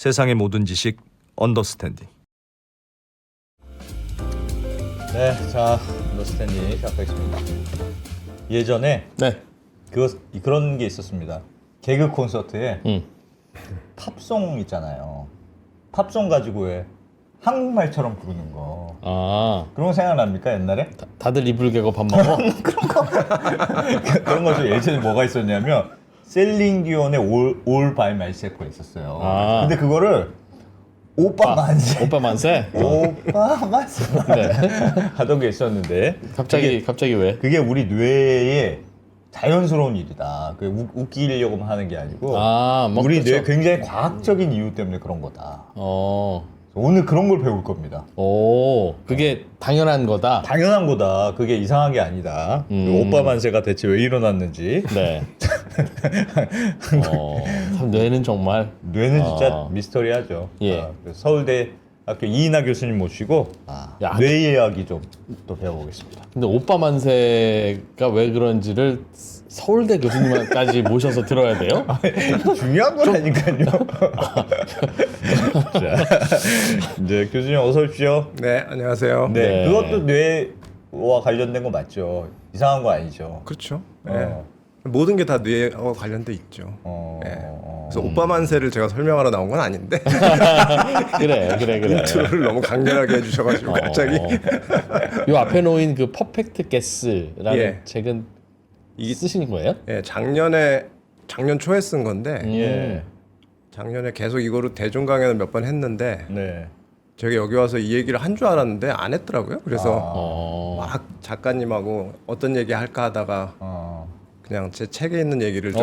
세상의 모든 지식 언더스탠딩. 네, 자 언더스탠딩 시작하겠습니다. 예전에 네. 그런 게 있었습니다. 개그 콘서트에 팝송 있잖아요. 팝송 가지고 왜 한국말처럼 부르는 거. 아, 그런 거 생각납니까 옛날에? 다들 이불 개고 밥 먹어? 그런 거 좀 예전에 뭐가 있었냐면 셀링디온의 All by Myself가 있었어요. 아. 근데 그거를 오빠 만세 오빠 만세? 오빠 만세 네. 하던 게 있었는데 갑자기 왜? 그게 우리 뇌에 자연스러운 일이다. 그 웃기려고만 하는 게 아니고 아, 뭐 우리 뇌 그렇죠. 굉장히 과학적인 이유 때문에 그런 거다. 어, 오늘 그런 걸 배울 겁니다. 오, 그게 당연한 거다. 당연한 거다. 그게 이상한 게 아니다. 그 오빠 만세가 대체 왜 일어났는지. 네. 참 뇌는 정말. 뇌는 진짜 미스터리하죠. 예. 그 서울대 학교 이인하 교수님 모시고 야, 뇌이야기 좀 또 배워보겠습니다. 근데 오빠 만세가 왜 그런지를 서울대 교수님까지 모셔서 들어야 돼요? 중요한 거라니까요. 자, 이제 교수님 어서 오십시오. 네, 안녕하세요. 네, 네. 그것도 뇌와 관련된 거 맞죠? 이상한 거 아니죠? 그렇죠. 어. 네. 모든 게 다 뇌와 관련돼 있죠. 네. 그래서 오빠 만세를 제가 설명하러 나온 건 아닌데 그래. 인트로를 너무 강렬하게 해주셔가지고 갑자기 요 앞에 놓인 그 퍼펙트 게스라는 예. 책은 쓰신 거예요? 작년 초에 쓴 건데 예. 작년에 계속 이거로 대중 강연을 몇 번 했는데 네. 제가 여기 와서 이 얘기를 한 줄 알았는데 안 했더라고요. 그래서 어. 막 작가님하고 어떤 얘기 할까 하다가 그냥 제 책에 있는 얘기를 좀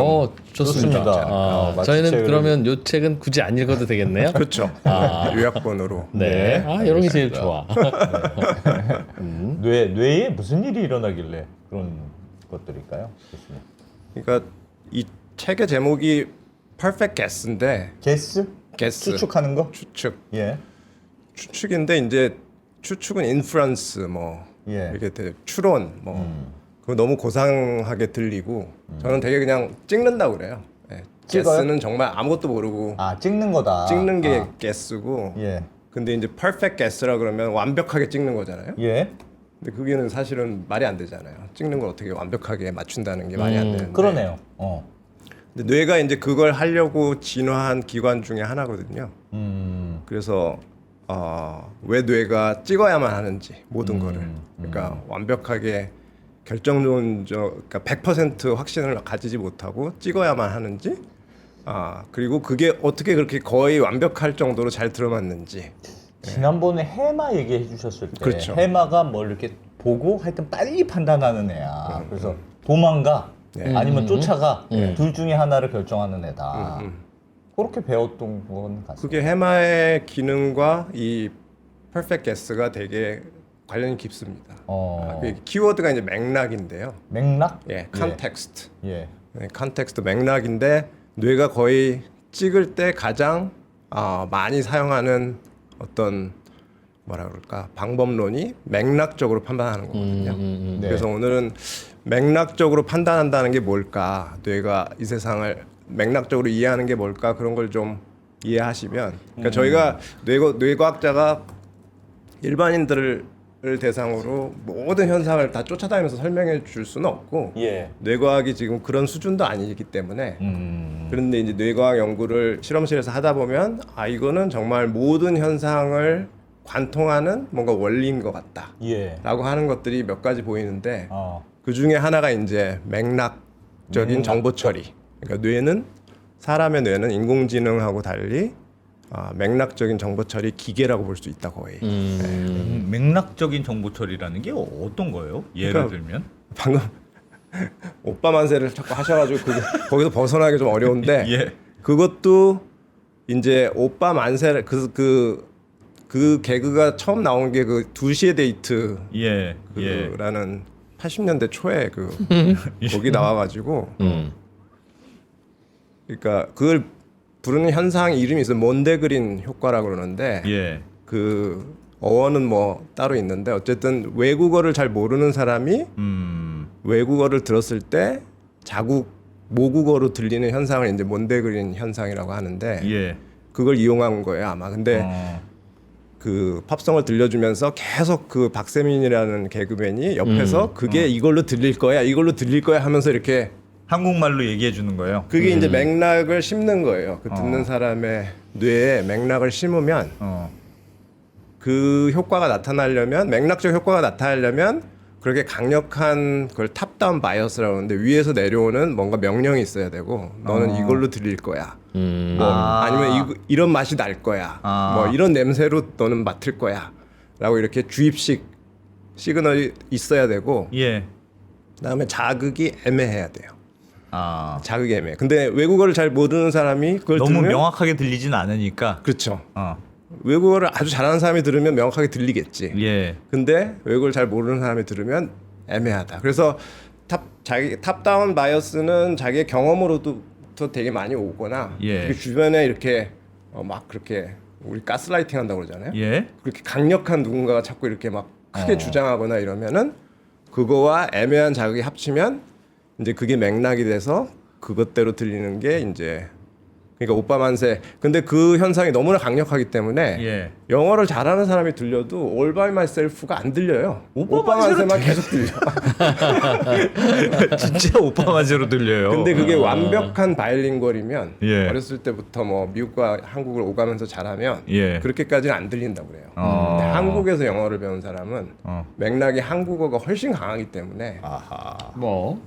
좋습니다. 좋습니다. 아, 저희는 그러면 요 책은 굳이 안 읽어도 되겠네요. 그렇죠. 요약본으로. 네. 아, 이런 게 제일 좋아. 뇌에 무슨 일이 일어나길래 그런 것들일까요? 교수님? 그러니까 이 책의 제목이 Perfect Guess인데 게스? 게스. 추측하는 거? 추측. 예. 추측인데 이제 추측은 인프런스 뭐 예. 이렇게 추론 뭐 그거 너무 고상하게 들리고 저는 되게 그냥 찍는다고 그래요. 예. 찍어요? 게스는 정말 아무것도 모르고 찍는 거다. 찍는 게 게스고 예. 근데 이제 퍼펙트 게스라 그러면 완벽하게 찍는 거잖아요. 예. 근데 그게는 사실은 말이 안 되잖아요. 찍는 걸 어떻게 완벽하게 맞춘다는 게 말이 안 되는데. 그러네요. 근데 뇌가 이제 그걸 하려고 진화한 기관 중에 하나거든요. 그래서 왜 뇌가 찍어야만 하는지 모든 거를 그러니까 완벽하게 그러니까 100% 확신을 가지지 못하고 찍어야만 하는지 그리고 그게 어떻게 그렇게 거의 완벽할 정도로 잘 들어맞는지 지난번에 해마 얘기해 주셨을 때 그렇죠. 해마가 뭘 이렇게 보고 하여튼 빨리 판단하는 애야. 그래서 도망가 아니면 쫓아가 둘 중에 하나를 결정하는 애다. 그렇게 배웠던 건 같습니다. 그게 해마의 기능과 이 퍼펙트 게스가 되게 관련이 깊습니다. 그 키워드가 이제 맥락인데요. 맥락? 예, 컨텍스트. 예. 네, 컨텍스트 맥락인데 뇌가 거의 찍을 때 가장 많이 사용하는 어떤 뭐라 그럴까 방법론이 맥락적으로 판단하는 거거든요. 네. 그래서 오늘은 맥락적으로 판단한다는 게 뭘까, 뇌가 이 세상을 맥락적으로 이해하는 게 뭘까 그런 걸 좀 이해하시면, 그러니까 저희가 뇌과학자가 일반인들을 대상으로 모든 현상을 다 쫓아다니면서 설명해 줄 수는 없고 예. 뇌과학이 지금 그런 수준도 아니기 때문에 그런데 이제 뇌과학 연구를 실험실에서 하다 보면 이거는 정말 모든 현상을 관통하는 뭔가 원리인 것 같다 예. 라고 하는 것들이 몇 가지 보이는데 그 중에 하나가 이제 맥락적인 정보 처리. 그러니까 사람의 뇌는 인공지능하고 달리 맥락적인 정보 처리 기계라고 볼 수 있다 거의. 맥락적인 정보 처리라는 게 어떤 거예요? 예를 그러니까 들면? 방금 오빠 만세를 자꾸 하셔가지고 거기서 벗어나기 좀 어려운데 예. 그것도 이제 오빠 만세를 그 개그가 처음 나온 게 그 2시의 데이트 예. 라는 80년대 초에 거기 나와가지고 그러니까 그걸 부르는 현상 이름이 있어요. 몬데그린 효과라고 그러는데 예. 그 어원은 뭐 따로 있는데 어쨌든 외국어를 잘 모르는 사람이 외국어를 들었을 때 자국 모국어로 들리는 현상을 이제 몬데그린 현상이라고 하는데 예. 그걸 이용한 거예요 아마. 근데 그 팝송을 들려주면서 계속 그 박세민이라는 개그맨이 옆에서 그게 이걸로 들릴 거야, 이걸로 들릴 거야 하면서 이렇게 한국말로 얘기해 주는 거예요. 그게 이제 맥락을 심는 거예요. 그 듣는 사람의 뇌에 맥락을 심으면 그 효과가 나타나려면 맥락적 효과가 나타나려면 그렇게 강력한 그걸 탑다운 바이어스라고 하는데 위에서 내려오는 뭔가 명령이 있어야 되고 너는 이걸로 들릴 거야. 뭐 아니면 이런 맛이 날 거야. 뭐 이런 냄새로 너는 맡을 거야. 라고 이렇게 주입식 시그널이 있어야 되고 예. 그다음에 자극이 애매해야 돼요. 자극이 애매해. 근데 외국어를 잘 모르는 사람이 그걸 너무 들으면 명확하게 들리진 않으니까. 그렇죠. 외국어를 아주 잘하는 사람이 들으면 명확하게 들리겠지. 예. 근데 외국어를 잘 모르는 사람이 들으면 애매하다. 그래서 자기 탑다운 바이어스는 자기의 경험으로도 되게 많이 오거나 예. 주변에 이렇게 막 그렇게 우리 가스라이팅 한다고 그러잖아요. 예. 그렇게 강력한 누군가가 자꾸 이렇게 막 크게 주장하거나 이러면은 그거와 애매한 자극이 합치면 이제 그게 맥락이 돼서 그것대로 들리는 게 이제 그러니까 오빠 만세. 근데 그 현상이 너무나 강력하기 때문에 예. 영어를 잘하는 사람이 들려도 All by myself가 안 들려요. 오빠 만세만 계속 들려. 진짜 오빠 만세로 들려요. 근데 그게 완벽한 바이링걸이면 예. 어렸을 때부터 뭐 미국과 한국을 오가면서 잘하면 예. 그렇게까지는 안 들린다고 그래요. 근데 한국에서 영어를 배운 사람은 맥락이 한국어가 훨씬 강하기 때문에 뭐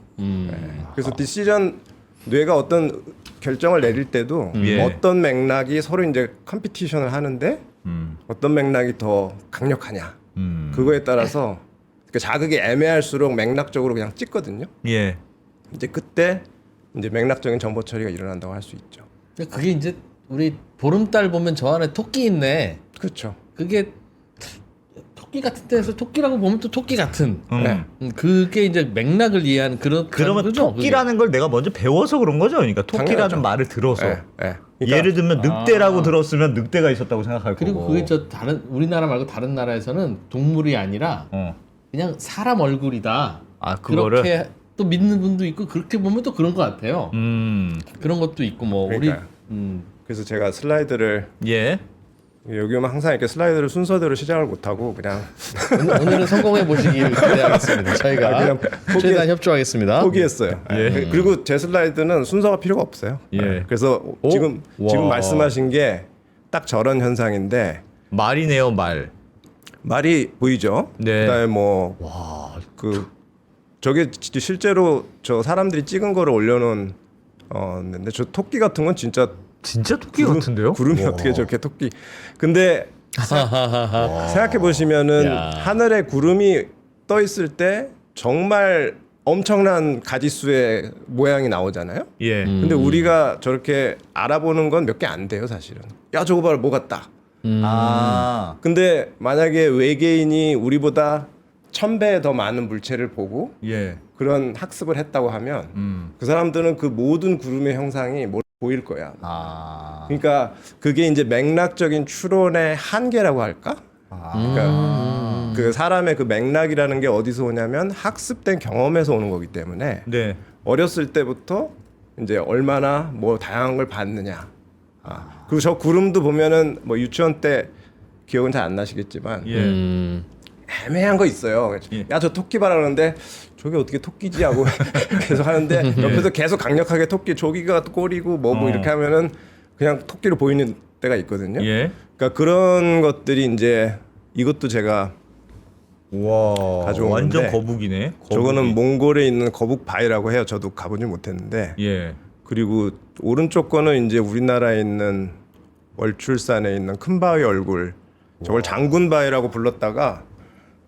그래서 디시전 뇌가 어떤 결정을 내릴 때도 예. 어떤 맥락이 서로 이제 컴피티션을 하는데 어떤 맥락이 더 강력하냐 그거에 따라서 그 자극이 애매할수록 맥락적으로 그냥 찍거든요. 예. 이제 그때 이제 맥락적인 정보 처리가 일어난다고 할 수 있죠. 그게 이제 우리 보름달 보면 저 안에 토끼 있네. 그렇죠. 그게 토끼 같은 데서 토끼라고 보면 또 토끼 같은. 네. 그게 이제 맥락을 이해하는 그런. 그러면 거죠, 토끼라는 걸 내가 먼저 배워서 그런 거죠. 그러니까 토끼라는 당연하죠. 말을 들어서. 네. 네. 그러니까 예를 들면 늑대라고 들었으면 늑대가 있었다고 생각할 그리고 거고. 그게 저 다른 우리나라 말고 다른 나라에서는 동물이 아니라 그냥 사람 얼굴이다. 그거를 그렇게 또 믿는 분도 있고 그렇게 보면 또 그런 것 같아요. 그런 것도 있고 뭐 그러니까요. 우리 그래서 제가 슬라이드를 예. 여기 오면 항상 이렇게 슬라이드를 순서대로 시작을 못 하고 그냥 오늘은 성공해 보시길 기대하겠습니다. 저희가 그냥 최대한 협조하겠습니다. 포기했어요. 예. 그리고 제 슬라이드는 순서가 필요가 없어요. 예. 그래서 지금 와. 말씀하신 게 딱 저런 현상인데 말이네요, 말. 말이 보이죠. 네. 그다음에 뭐 그 저게 실제로 저 사람들이 찍은 거를 올려놓은 근데 저 토끼 같은 건 진짜 토끼 같은데요? 구름이 어떻게 저렇게 토끼. 근데 생각해 보시면은 야. 하늘에 구름이 떠 있을 때 정말 엄청난 가지수의 모양이 나오잖아요. 예. 근데 우리가 저렇게 알아보는 건 몇 개 안 돼요, 사실은. 야, 저거 봐라, 뭐 같다. 근데 만약에 외계인이 우리보다 1000배 더 많은 물체를 보고 예. 그런 학습을 했다고 하면 그 사람들은 그 모든 구름의 형상이 보일 거야. 그러니까 그게 이제 맥락적인 추론의 한계라고 할까? 그러니까 그 사람의 그 맥락이라는 게 어디서 오냐면 학습된 경험에서 오는 거기 때문에 네. 어렸을 때부터 이제 얼마나 뭐 다양한 걸 봤느냐. 그리고 저 구름도 보면은 뭐 유치원 때 기억은 잘 안 나시겠지만 예. 애매한 거 있어요. 예. 야, 저 토끼 봐라 그러는데 저게 어떻게 토끼지 하고 계속 하는데 옆에서 계속 강력하게 토끼 저기가 꼬리고 뭐 이렇게 하면은 그냥 토끼로 보이는 때가 있거든요. 예. 그러니까 그런 것들이 이제 이것도 제가 와. 가져온 완전 건데 거북이네. 거북이. 저거는 몽골에 있는 거북 바위라고 해요. 저도 가보지 못했는데. 예. 그리고 오른쪽 거는 이제 우리나라에 있는 월출산에 있는 큰 바위 얼굴. 저걸 장군 바위라고 불렀다가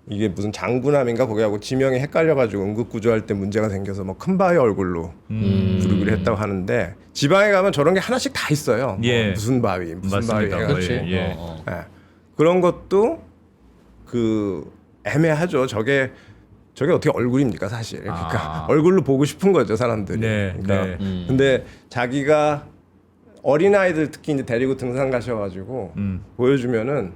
이게 무슨 장군함인가 거기하고 지명이 헷갈려가지고 응급구조할 때 문제가 생겨서 뭐 큰 바위 얼굴로 부르기로 했다고 하는데 지방에 가면 저런 게 하나씩 다 있어요. 예. 뭐 무슨 바위, 무슨 맞습니다. 바위. 그렇지. 예. 예. 그런 것도 그 애매하죠. 저게 어떻게 얼굴입니까 사실. 그러니까 얼굴로 보고 싶은 거죠 사람들이. 네, 그러니까 네. 근데 자기가 어린 아이들 특히 이제 데리고 등산 가셔가지고 보여주면은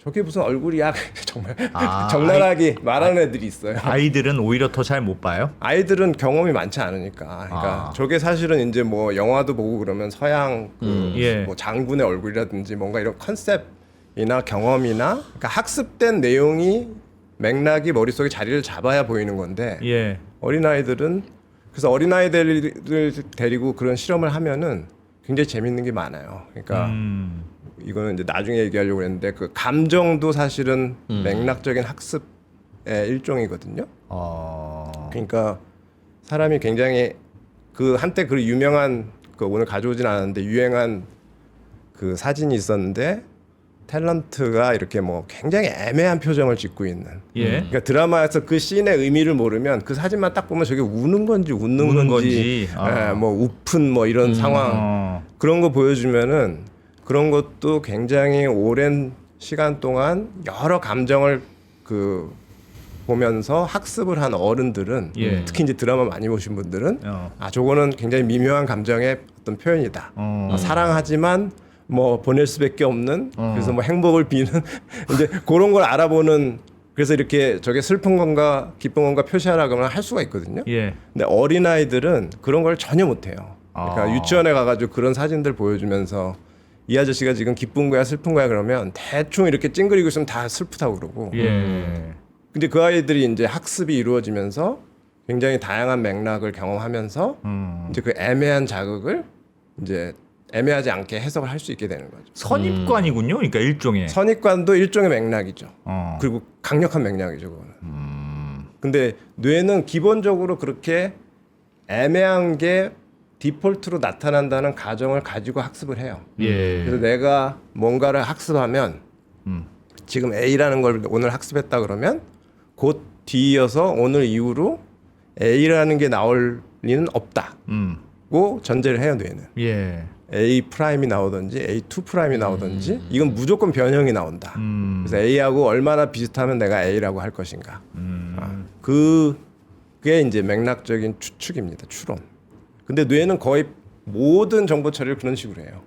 저게 무슨 얼굴이야 정말 아, 적나라하게 말하는 애들이 있어요. 아이들은 오히려 더 잘 못 봐요? 아이들은 경험이 많지 않으니까. 그러니까 저게 사실은 이제 뭐 영화도 보고 그러면 서양 그 예. 뭐 장군의 얼굴이라든지 뭔가 이런 컨셉이나 경험이나 그러니까 학습된 내용이 맥락이 머릿속에 자리를 잡아야 보이는 건데 예. 어린아이들은 그래서 어린아이들을 데리고 그런 실험을 하면은 굉장히 재밌는 게 많아요. 그러니까 이거는 이제 나중에 얘기하려고 했는데 그 감정도 사실은 맥락적인 학습의 일종이거든요. 그러니까 사람이 굉장히 그 한때 그 유명한 그 오늘 가져오진 않았는데 유행한 그 사진이 있었는데 탤런트가 이렇게 뭐 굉장히 애매한 표정을 짓고 있는. 예. 그러니까 드라마에서 그 씬의 의미를 모르면 그 사진만 딱 보면 저게 우는 건지 웃는 우는 건지, 건지. 아. 예, 뭐 우픈 뭐 이런 상황 그런 거 보여주면은 그런 것도 굉장히 오랜 시간 동안 여러 감정을 그 보면서 학습을 한 어른들은 예. 특히 이제 드라마 많이 보신 분들은 어. 아 저거는 굉장히 미묘한 감정의 어떤 표현이다. 사랑하지만 뭐 보낼 수밖에 없는 그래서 뭐 행복을 비는 이제 그런 걸 알아보는 그래서 이렇게 저게 슬픈 건가 기쁜 건가 표시하라 그러면 할 수가 있거든요. 예. 근데 어린 아이들은 그런 걸 전혀 못 해요. 그러니까 유치원에 가가지고 그런 사진들 보여주면서 이 아저씨가 지금 기쁜 거야 슬픈 거야 그러면 대충 이렇게 찡그리고 있으면 다 슬프다고 그러고. 예. 근데 그 아이들이 이제 학습이 이루어지면서 굉장히 다양한 맥락을 경험하면서 이제 그 애매한 자극을 이제 애매하지 않게 해석을 할 수 있게 되는 거죠. 선입관이군요. 그러니까 일종의. 선입관도 일종의 맥락이죠. 어. 그리고 강력한 맥락이죠, 그거는. 근데 뇌는 기본적으로 그렇게 애매한 게 디폴트로 나타난다는 가정을 가지고 학습을 해요. 예. 그래서 내가 뭔가를 학습하면 지금 A라는 걸 오늘 학습했다 그러면 곧 뒤이어서 오늘 이후로 A라는 게 나올 리는 없다고 전제를 해요, 뇌는. 예. A 프라임이 나오든지 A2 프라임이 나오든지 이건 무조건 변형이 나온다. 그래서 A하고 얼마나 비슷하면 내가 A라고 할 것인가. 그게 이제 맥락적인 추측입니다. 추론. 근데 뇌는 거의 모든 정보 처리를 그런 식으로 해요.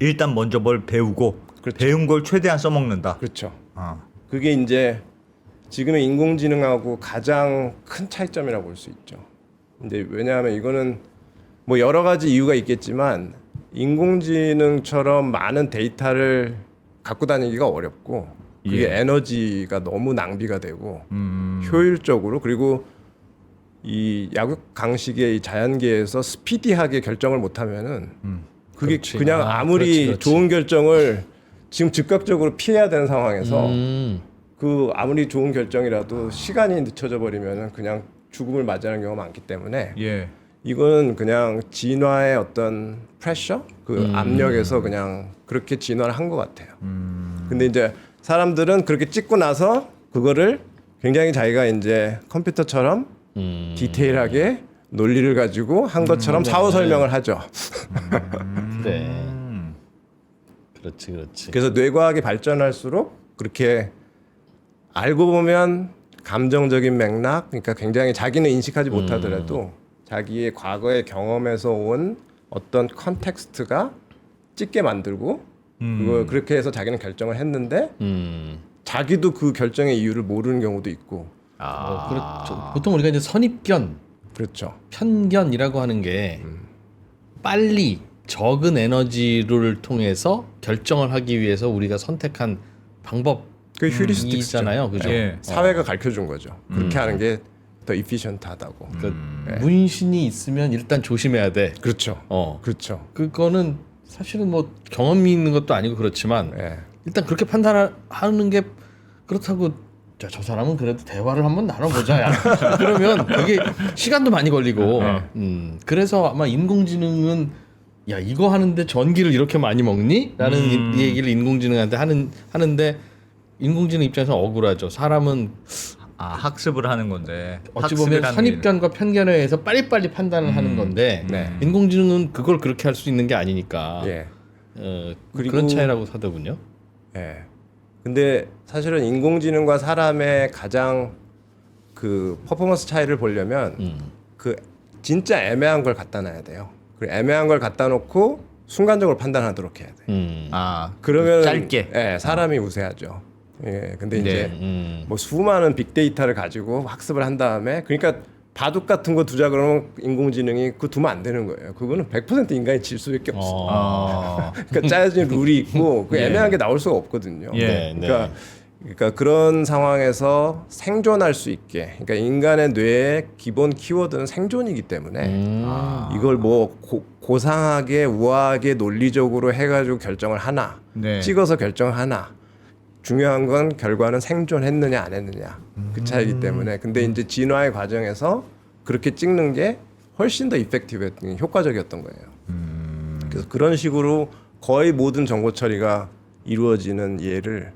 일단 먼저 뭘 배우고 그렇죠. 배운 걸 최대한 써먹는다. 그렇죠. 아. 그게 이제 지금의 인공지능하고 가장 큰 차이점이라고 볼 수 있죠. 근데 왜냐하면 이거는 뭐 여러 가지 이유가 있겠지만 인공지능처럼 많은 데이터를 갖고 다니기가 어렵고 그게 예. 에너지가 너무 낭비가 되고 효율적으로 그리고 이 약육 강식의 이 자연계에서 스피디하게 결정을 못하면은 그게 그렇지. 그냥 아, 아무리 그렇지. 좋은 결정을 지금 즉각적으로 피해야 되는 상황에서 그 아무리 좋은 결정이라도 시간이 늦춰져 버리면은 그냥 죽음을 맞이하는 경우가 많기 때문에 예. 이건 그냥 진화의 어떤 프레셔 그 압력에서 그냥 그렇게 진화를 한 것 같아요. 근데 이제 사람들은 그렇게 찍고 나서 그거를 굉장히 자기가 이제 컴퓨터처럼 디테일하게 논리를 가지고 한 것처럼 사후 설명을 하죠. 그래. 그렇지, 그렇지. 그래서 뇌과학이 발전할수록 그렇게 알고 보면 감정적인 맥락, 그러니까 굉장히 자기는 인식하지 못하더라도 자기의 과거의 경험에서 온 어떤 컨텍스트가 찍게 만들고 그걸 그렇게 해서 자기는 결정을 했는데 자기도 그 결정의 이유를 모르는 경우도 있고. 그렇죠. 보통 우리가 이제 선입견, 그렇죠. 편견이라고 하는 게 빨리 적은 에너지를 통해서 결정을 하기 위해서 우리가 선택한 그 휴리스틱스죠. 방법이잖아요, 그죠? 예. 사회가 가르쳐 준 거죠. 그렇게 하는 게 더 이피션트하다고. 그러니까 문신이 있으면 일단 조심해야 돼. 그렇죠. 그렇죠. 그거는 사실은 뭐 경험이 있는 것도 아니고 그렇지만 예. 일단 그렇게 판단하는 게 그렇다고 자, 저 사람은 그래도 대화를 한번 나눠보자. 야. 그러면 그게 시간도 많이 걸리고 그래서 아마 인공지능은 야 이거 하는데 전기를 이렇게 많이 먹니? 라는 이 얘기를 인공지능한테 하는데 인공지능 입장에서 억울하죠. 사람은 학습을 하는 건데 어찌 보면 학습이라는 선입견과 편견에 의해서 빨리빨리 판단을 하는 건데 네. 인공지능은 그걸 그렇게 할 수 있는 게 아니니까 예. 그리고- 그런 차이라고 하더군요. 예. 근데 사실은 인공지능과 사람의 가장 그 퍼포먼스 차이를 보려면 그 진짜 애매한 걸 갖다 놔야 돼요. 그 애매한 걸 갖다 놓고 순간적으로 판단하도록 해야 돼. 아, 그러면 짧게. 예, 사람이 우세하죠. 예, 근데 이제 네. 뭐 수많은 빅데이터를 가지고 학습을 한 다음에 그러니까 바둑 같은 거 두자 그러면 인공지능이 그거 두면 안 되는 거예요. 그거는 100% 인간이 질 수밖에 없어. 그러니까 짜여진 룰이 있고 그 애매한 게 나올 수가 없거든요. 예, 그러니까 그런 상황에서 생존할 수 있게, 그러니까 인간의 뇌의 기본 키워드는 생존이기 때문에 이걸 뭐 고상하게 우아하게 논리적으로 해가지고 결정을 하나, 네. 찍어서 결정을 하나. 중요한 건 결과는 생존했느냐 안 했느냐 그 차이기 때문에. 근데 이제 진화의 과정에서 그렇게 찍는 게 훨씬 더 이펙티브했던, 효과적이었던 거예요. 그래서 그런 식으로 거의 모든 정보 처리가 이루어지는 예를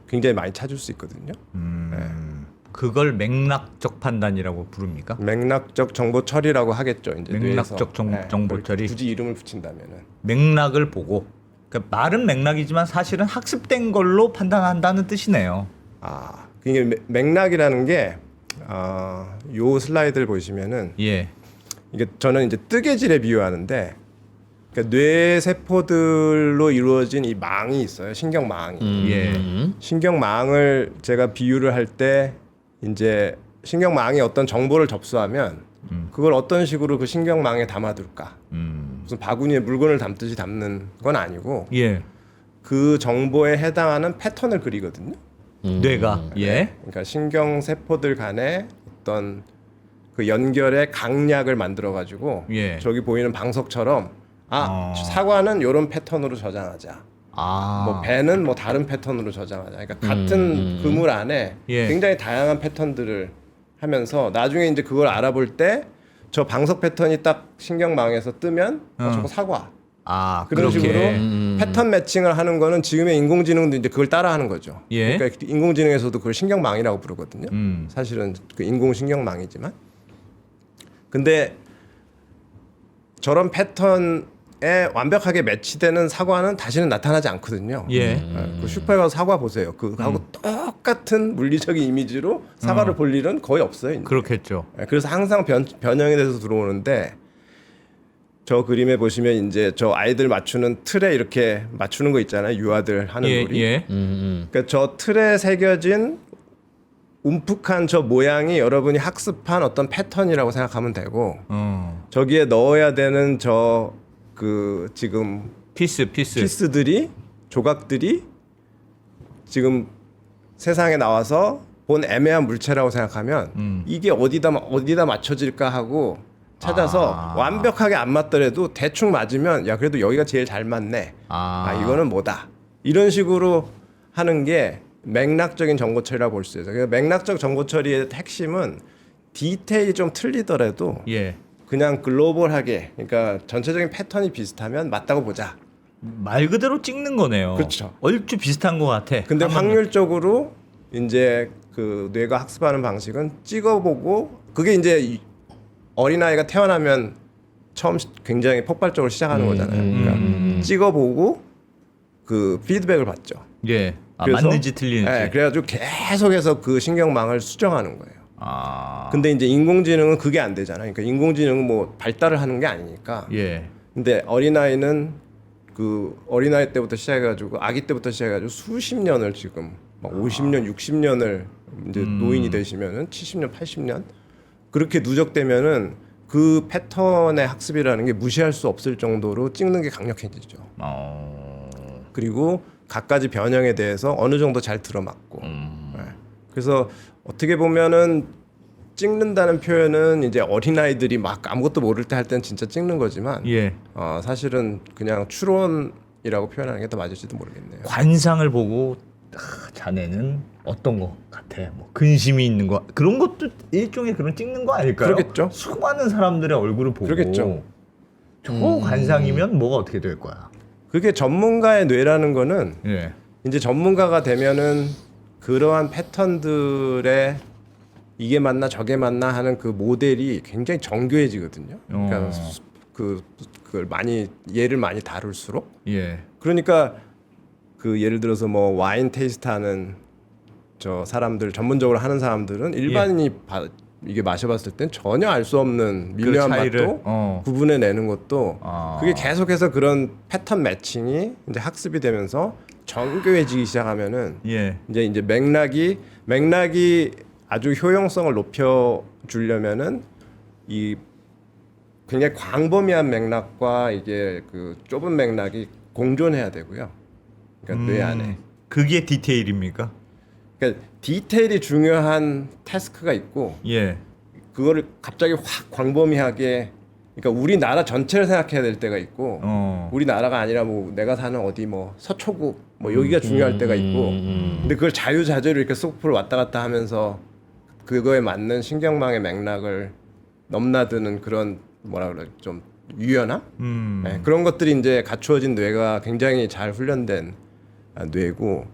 굉장히 많이 찾을 수 있거든요. 그걸 맥락적 판단이라고 부릅니까? 맥락적 정보 처리라고 하겠죠. 이제 맥락적 뇌에서. 정보 처리. 굳이 이름을 붙인다면은. 맥락을 보고, 그러니까 말은 맥락이지만 사실은 학습된 걸로 판단한다는 뜻이네요. 이게 맥락이라는 게 요 슬라이드를 보시면은 예. 이게 저는 이제 뜨개질에 비유하는데, 그러니까 뇌 세포들로 이루어진 이 망이 있어요. 신경망이. 예. 신경망을 제가 비유를 할 때 이제 신경망이 어떤 정보를 접수하면 그걸 어떤 식으로 그 신경망에 담아둘까? 무슨 바구니에 물건을 담듯이 담는 건 아니고 예. 그 정보에 해당하는 패턴을 그리거든요. 뇌가. 예. 그러니까 신경 세포들 간에 어떤 그 연결의 강약을 만들어 가지고 예. 저기 보이는 방석처럼 사과는 이런 패턴으로 저장하자. 뭐 배는 뭐 다른 패턴으로 저장하자. 그러니까 같은 그물 안에 예. 굉장히 다양한 패턴들을 하면서 나중에 이제 그걸 알아볼 때 저 방석 패턴이 딱 신경망에서 뜨면 저거 사과. 그런 그렇게. 식으로 패턴 매칭을 하는 거는 지금의 인공지능도 이제 그걸 따라하는 거죠. 예. 그러니까 인공지능에서도 그걸 신경망이라고 부르거든요. 사실은 그 인공신경망이지만. 근데 저런 패턴에 완벽하게 매치되는 사과는 다시는 나타나지 않거든요. 예. 그 슈퍼에 가서 사과 보세요. 그하고 똑같은 물리적인 이미지로 사과를 볼 일은 거의 없어요. 이제. 그렇겠죠. 그래서 항상 변형이 돼서 들어오는데, 저 그림에 보시면 이제 저 아이들 맞추는 틀에 이렇게 맞추는 거 있잖아요. 유아들 하는 예. 놀이. 예. 그러니까 저 틀에 새겨진 움푹한 저 모양이 여러분이 학습한 어떤 패턴이라고 생각하면 되고, 저기에 넣어야 되는 저 그 지금 피스들이, 조각들이 지금 세상에 나와서 본 애매한 물체라고 생각하면 이게 어디다 맞춰질까 하고 찾아서 완벽하게 안 맞더라도 대충 맞으면 야 그래도 여기가 제일 잘 맞네. 이거는 뭐다. 이런 식으로 하는 게 맥락적인 정보 처리라고 볼 수 있어요. 그러니까 맥락적 정보 처리의 핵심은 디테일이 좀 틀리더라도 예. 그냥 글로벌하게, 그러니까 전체적인 패턴이 비슷하면 맞다고 보자. 말 그대로 찍는 거네요. 그렇죠. 얼추 비슷한 것 같아. 근데 확률적으로 이제 그 뇌가 학습하는 방식은 찍어보고, 그게 이제 어린아이가 태어나면 처음 굉장히 폭발적으로 시작하는 거잖아요. 그러니까 찍어보고 그 피드백을 받죠. 예. 그래서, 맞는지 틀리는지. 네, 그래가지고 계속해서 그 신경망을 수정하는 거예요. 근데 이제 인공지능은 그게 안 되잖아요. 그러니까 인공지능은 뭐 발달을 하는 게 아니니까. 예. 근데 어린아이는 그 어린아이 때부터 시작해가지고 아기 때부터 시작해가지고 수십 년을 지금 막 50년, 60년을 이제 노인이 되시면은 70년, 80년 그렇게 누적되면은 그 패턴의 학습이라는 게 무시할 수 없을 정도로 찍는 게 강력해지죠. 그리고 갖가지 변형에 대해서 어느 정도 잘 들어맞고. 네. 그래서 어떻게 보면은 찍는다는 표현은 이제 어린아이들이 막 아무것도 모를 때 할 때는 진짜 찍는 거지만 예. 사실은 그냥 추론이라고 표현하는 게 더 맞을지도 모르겠네요. 관상을 보고 자네는 어떤 것 같아? 뭐 근심이 있는 거 그런 것도 일종의 그런 찍는 거 아닐까요? 그러겠죠. 수많은 사람들의 얼굴을 보고 그러겠죠. 저 관상이면 뭐가 어떻게 될 거야? 그게 전문가의 뇌라는 거는 예. 이제 전문가가 되면은 그러한 패턴들의 이게 맞나 저게 맞나 하는 그 모델이 굉장히 정교해지거든요. 그러니까 그걸 많이 예를 많이 다룰수록. 예. 그러니까 그 예를 들어서 뭐 와인 테이스트하는 저 사람들 전문적으로 하는 사람들은 일반인이 이게 마셔봤을 땐 전혀 알 수 없는 미묘한 그 차이를, 맛도 구분해내는 것도 아. 그게 계속해서 그런 패턴 매칭이 이제 학습이 되면서 정교해지기 시작하면은 예. 이제 맥락이 아주 효용성을 높여 주려면은 이 굉장히 광범위한 맥락과 이게 그 좁은 맥락이 공존해야 되고요. 그러니까 뇌 안에. 그게 디테일입니까? 그러니까 디테일이 중요한 태스크가 있고 예. 그거를 갑자기 확 광범위하게 그러니까 우리나라 전체를 생각해야 될 때가 있고 우리나라가 아니라 뭐 내가 사는 어디 뭐 서초구 뭐 여기가 중요할 때가 있고 근데 그걸 자유자재로 이렇게 소프를 왔다 갔다 하면서 그거에 맞는 신경망의 맥락을 넘나드는 그런 뭐라 그래 좀 유연함 네, 그런 것들이 이제 갖추어진 뇌가 굉장히 잘 훈련된 뇌고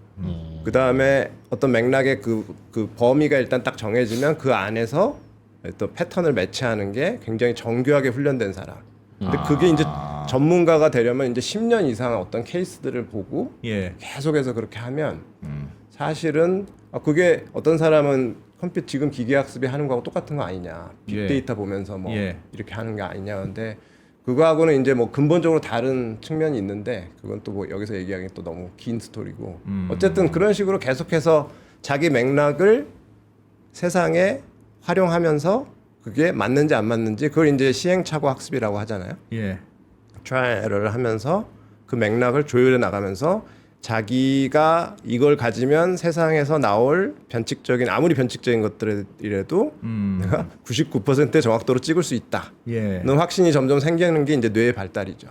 그 다음에 어떤 맥락의 그 범위가 일단 딱 정해지면 그 안에서 또 패턴을 매치하는 게 굉장히 정교하게 훈련된 사람. 근데 그게 이제 전문가가 되려면 이제 10년 이상 어떤 케이스들을 보고 예. 계속해서 그렇게 하면 사실은 그게 어떤 사람은 지금 기계학습이 하는 거하고 똑같은 거 아니냐 빅데이터 보면서 뭐 예. 이렇게 하는 게 아니냐 근데 그거하고는 이제 뭐 근본적으로 다른 측면이 있는데 그건 또 뭐 여기서 얘기하기 또 너무 긴 스토리고 어쨌든 그런 식으로 계속해서 자기 맥락을 세상에 활용하면서 그게 맞는지 안 맞는지 그걸 이제 시행착오 학습이라고 하잖아요. 예. 트라이 에러를 하면서 그 맥락을 조율해 나가면서 자기가 이걸 가지면 세상에서 나올 변칙적인 아무리 변칙적인 것들이라도 내가 99%의 정확도로 찍을 수 있다. 예. 는 확신이 점점 생기는 게 이제 뇌의 발달이죠.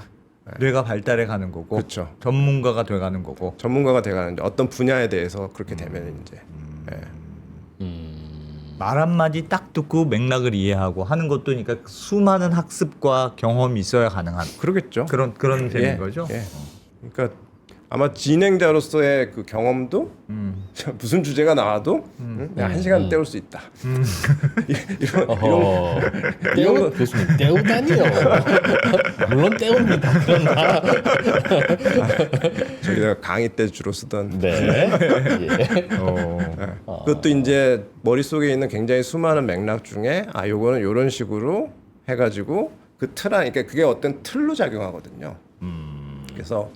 뇌가 발달해 가는 거고 그렇죠. 전문가가 돼 가는 거고. 전문가가 돼가는데 어떤 분야에 대해서 그렇게 되면 이제 말 한마디 딱 듣고 맥락을 이해하고 하는 것도 그러니까 수많은 학습과 경험이 있어야 가능한 그러겠죠. 그런 셈인 예, 거죠. 예. 그러니까 아마 진행자로서의 그 경험도 무슨 주제가 나와도 내가 1시간 때울 수 있다. 떼우 교수님 떼우다니요. 물론 떼웁니다. 그러나 저희가 강의 때 주로 쓰던 네. 그것도 이제 머릿속에 있는 굉장히 수많은 맥락 중에 요거는 요런 식으로 해가지고 그 그러니까 그게 어떤 틀로 작용하거든요. 그래서